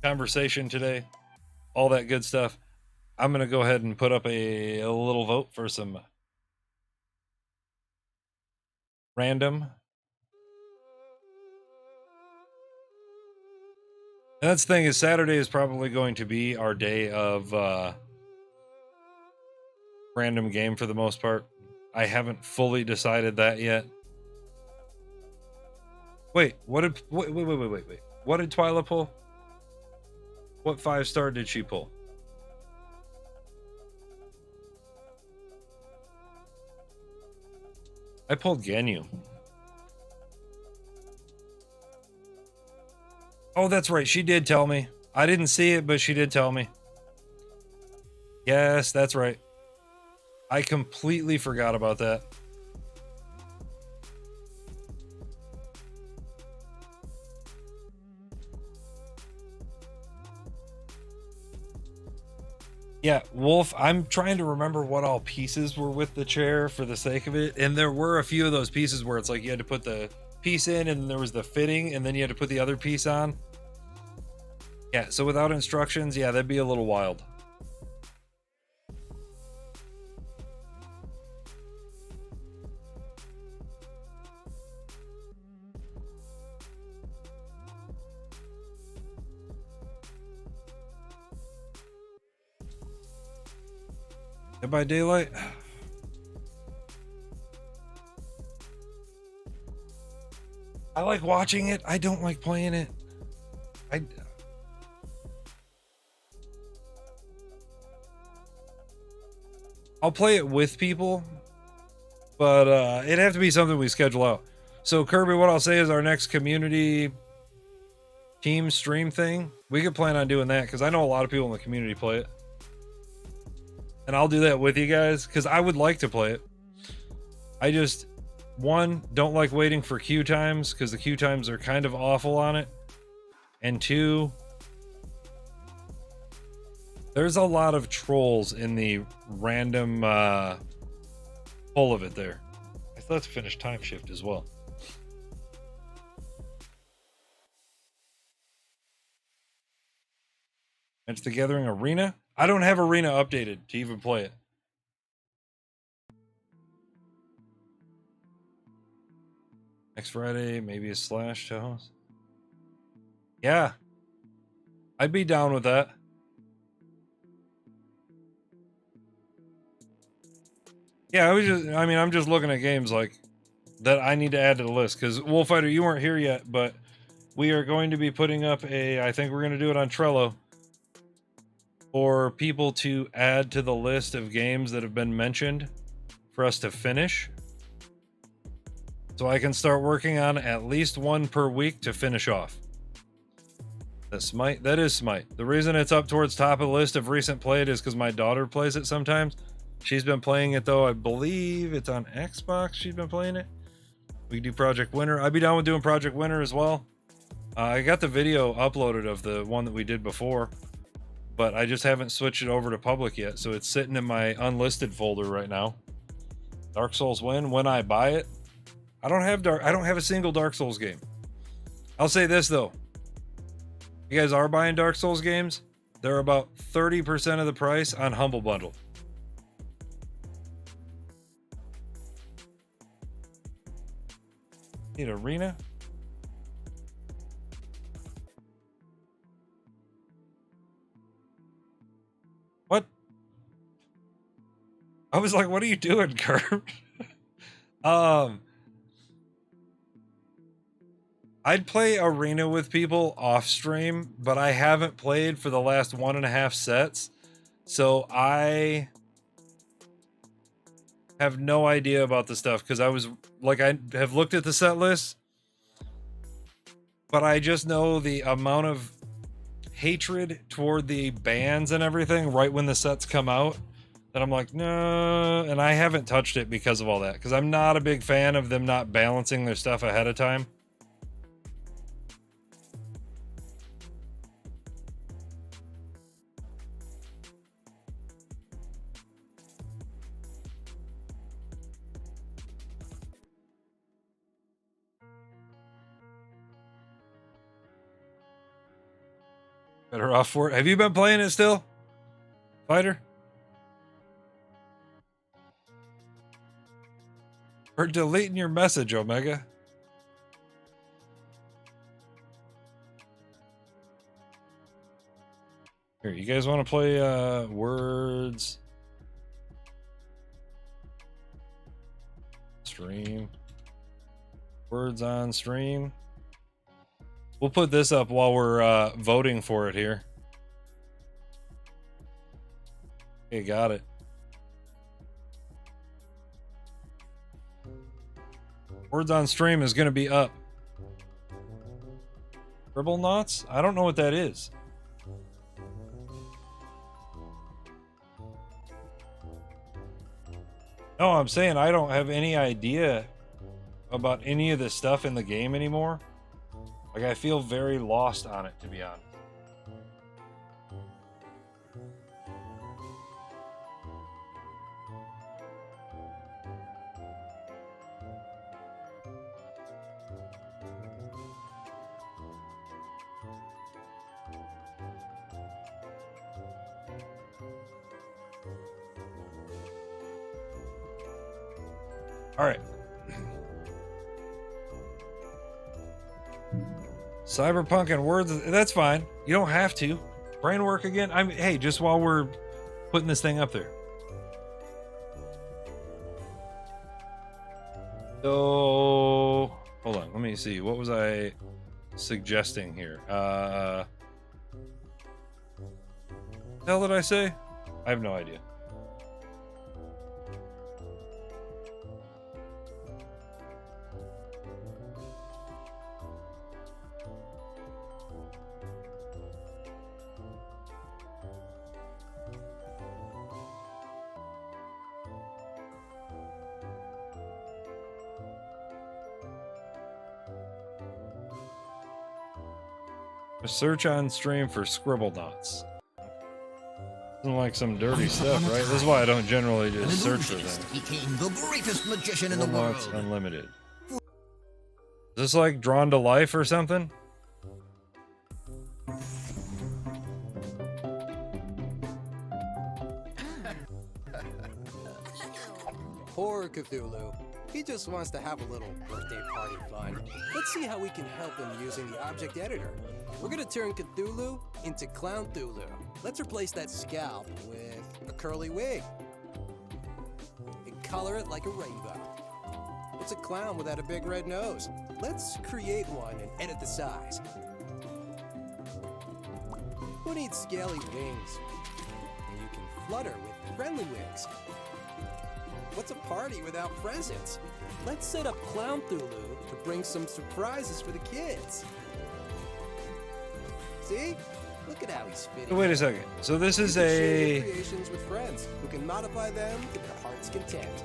conversation today. All that good stuff. I'm going to go ahead and put up a little vote for some random. And that's the thing, is Saturday is probably going to be our day of random game for the most part. I haven't fully decided that yet. Wait, wait. What did Twyla pull? What 5-star did she pull? I pulled Ganyu. Oh, that's right. She did tell me. I didn't see it, but she did tell me. Yes, that's right. I completely forgot about that. Yeah, Wolf, I'm trying to remember what all pieces were with the chair for the sake of it. And there were a few of those pieces where it's like you had to put the piece in and there was the fitting and then you had to put the other piece on. Yeah, so without instructions, yeah, that'd be a little wild. Dead by Daylight? I like watching it. I don't like playing it. I'll play it with people, but it'd have to be something we schedule out. So Kirby, what I'll say is our next community team stream thing, we could plan on doing that because I know a lot of people in the community play it. And I'll do that with you guys because I would like to play it. I just, one, don't like waiting for queue times because the queue times are kind of awful on it. And two, there's a lot of trolls in the random pull of it there. I thought to finish time shift as well. It's the Gathering Arena? I don't have Arena updated to even play it. Next Friday, maybe a slash to host. Yeah. I'd be down with that. Yeah, I'm just looking at games like that I need to add to the list because Wolffighter, you weren't here yet, but we are going to be putting up I think we're going to do it on Trello for people to add to the list of games that have been mentioned for us to finish. So I can start working on at least one per week to finish off. That Smite, that is Smite. The reason it's up towards top of the list of recent played is because my daughter plays it sometimes. She's been playing it though. I believe it's on Xbox. She's been playing it. We do Project Winter. I'd be down with doing Project Winter as well. I got the video uploaded of the one that we did before, but I just haven't switched it over to public yet. So it's sitting in my unlisted folder right now. Dark Souls when I buy it. I don't have a single Dark Souls game. I'll say this though. You guys are buying Dark Souls games, they're about 30% of the price on Humble Bundle. Need Arena? What? I was like, what are you doing, Kurt? I'd play Arena with people off stream, but I haven't played for the last 1.5 sets. So I have no idea about the stuff because I have looked at the set list, but I just know the amount of hatred toward the bands and everything right when the sets come out that I'm like, no, and I haven't touched it because of all that because I'm not a big fan of them not balancing their stuff ahead of time. Better off for it. Have you been playing it still, Fighter? Or deleting your message, Omega? Here, you guys want to play words? Stream. Words on stream. We'll put this up while we're voting for it here. Okay, got it. Words on stream is going to be up. Scribble knots? I don't know what that is. No, I'm saying I don't have any idea about any of the stuff in the game anymore. Like, I feel very lost on it, to be honest. All right. Cyberpunk and words, that's fine. You don't have to. Brain work again? Hey, just while we're putting this thing up there. So, hold on. Let me see. What was I suggesting here? The hell did I say? I have no idea. Search on stream for scribble knots. Isn't like some dirty stuff, right? This is why I don't generally just search for things. Became the greatest magician in the Scribble knots world. unlimited. Is this like drawn to life or something? Poor Cthulhu. He just wants to have a little birthday party fun. Let's see how we can help him using the object editor. We're gonna turn Cthulhu into Clown Thulu. Let's replace that scalp with a curly wig. And color it like a rainbow. It's a clown without a big red nose. Let's create one and edit the size. Who needs scaly wings? And you can flutter with friendly wings. What's a party without presents? Let's set up Clown Thulu to bring some surprises for the kids. See? Look at how he's fitting. Wait a second. So this is You can share a... your creations with friends who can modify them to their heart's content.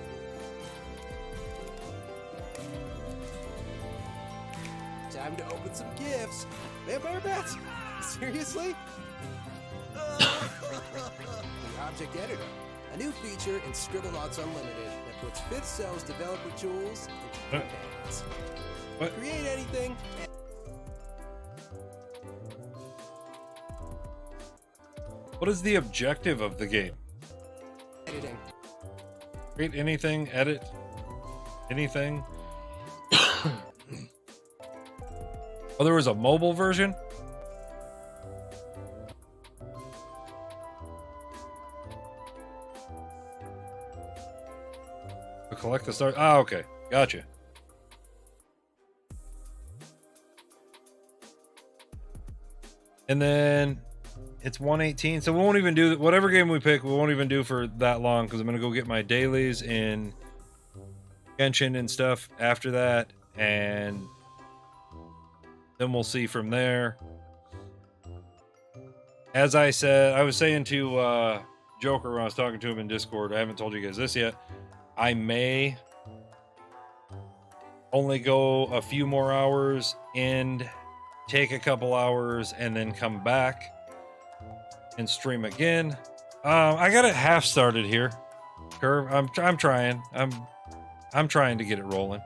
Time to open some gifts. Vampire bats? Seriously? The Object Editor, a new feature in Scribblenauts Unlimited that puts 5th Cell's developer tools into your hands. What? Create anything. What is the objective of the game? Editing. Create anything, edit anything. Oh, there was a mobile version? To collect the stars. Ah, okay. Gotcha. And then it's 118. So we won't even do whatever game we pick. We won't even do for that long because I'm going to go get my dailies in Genshin and stuff after that. And then we'll see from there. As I said, I was saying to Joker when I was talking to him in Discord, I haven't told you guys this yet. I may only go a few more hours and take a couple hours and then come back and stream again. I got it half started here. Curve. I'm trying. I'm trying to get it rolling.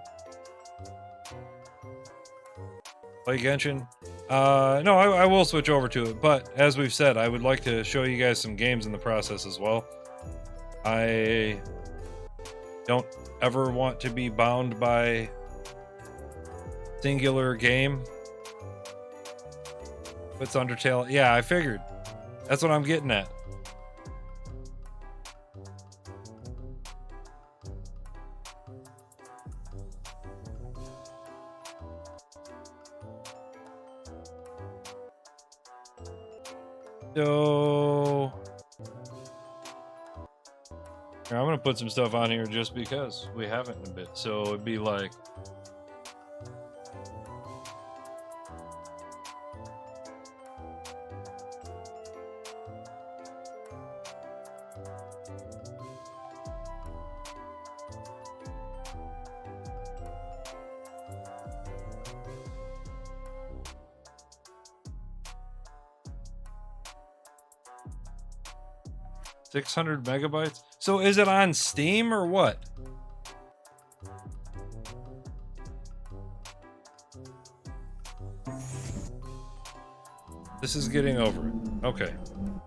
Play Genshin. No, I will switch over to it, but as we've said, I would like to show you guys some games in the process as well. I don't ever want to be bound by singular game. What's Undertale? Yeah, I figured. That's what I'm getting at. So here, I'm gonna put some stuff on here just because we haven't in a bit. So it'd be like 600 megabytes. So is it on Steam or what? This is getting over it. Okay.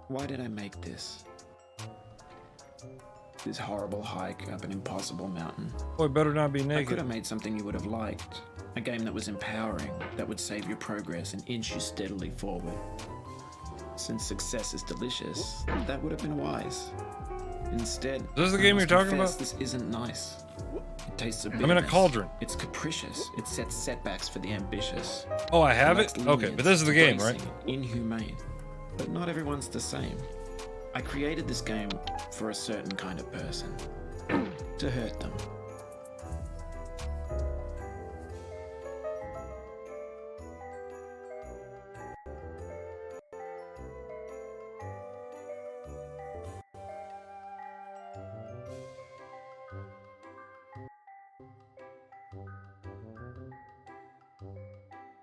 Why did I make this? This horrible hike up an impossible mountain. Boy, better not be I could naked. have made something you would have liked. A game that was empowering, that would save your progress and inch you steadily forward. Since success is delicious, that would have been wise. Instead, Is this the I game you're must talking confess about? This isn't nice. It tastes of I'm in a bitterness. cauldron. It's capricious. It sets setbacks for the ambitious. Oh, I have it? Lacks Okay, but this is the game, right? bracing, Inhumane. But not everyone's the same. I created this game for a certain kind of person. To hurt them.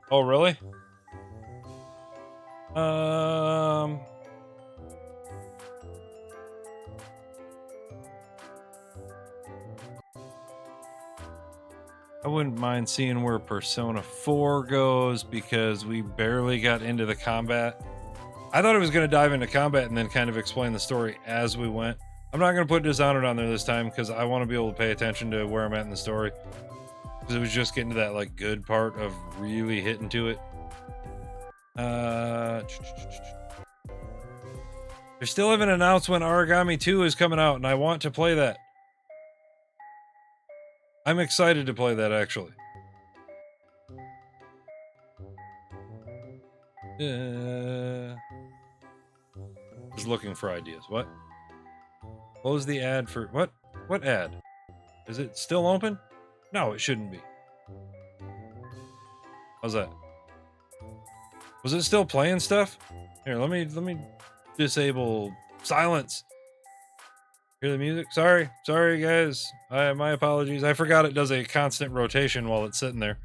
Oh, really? I wouldn't mind seeing where Persona 4 goes because we barely got into the combat. I thought it was going to dive into combat and then kind of explain the story as we went. I'm not going to put Dishonored on there this time because I want to be able to pay attention to where I'm at in the story. Because it was just getting to that like good part of really hitting to it. They still haven't announced when Origami 2 is coming out, and I want to play that. I'm excited to play that, actually. Just looking for ideas. What? Close the ad for... What? What ad? Is it still open? No, it shouldn't be. How's that? Was it still playing stuff? Here, let me disable silence. Hear the music? Sorry guys. My apologies. I forgot it does a constant rotation while it's sitting there.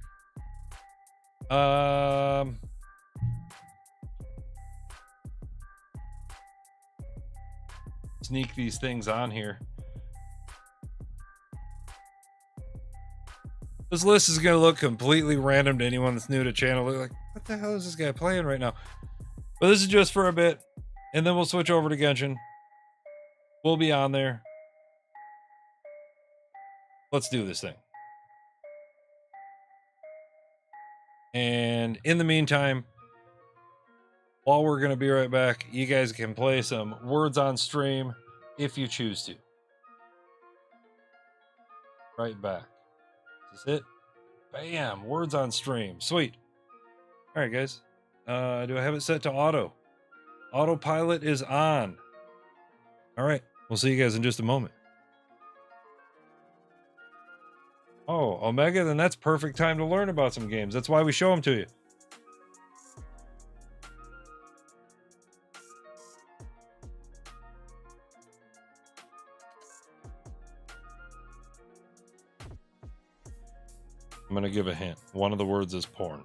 Sneak these things on here. This list is going to look completely random to anyone that's new to the channel. They're like, what the hell is this guy playing right now? But this is just for a bit, and then we'll switch over to Genshin. We'll be on there. Let's do this thing. And in the meantime, while we're going to be right back, you guys can play some words on stream if you choose to. Right back. Is this it? Bam! Words on stream. Sweet. All right, guys. Do I have it set to auto? Autopilot is on. All right. We'll see you guys in just a moment. Oh, Omega, then that's perfect time to learn about some games. That's why we show them to you. I'm going to give a hint. One of the words is porn.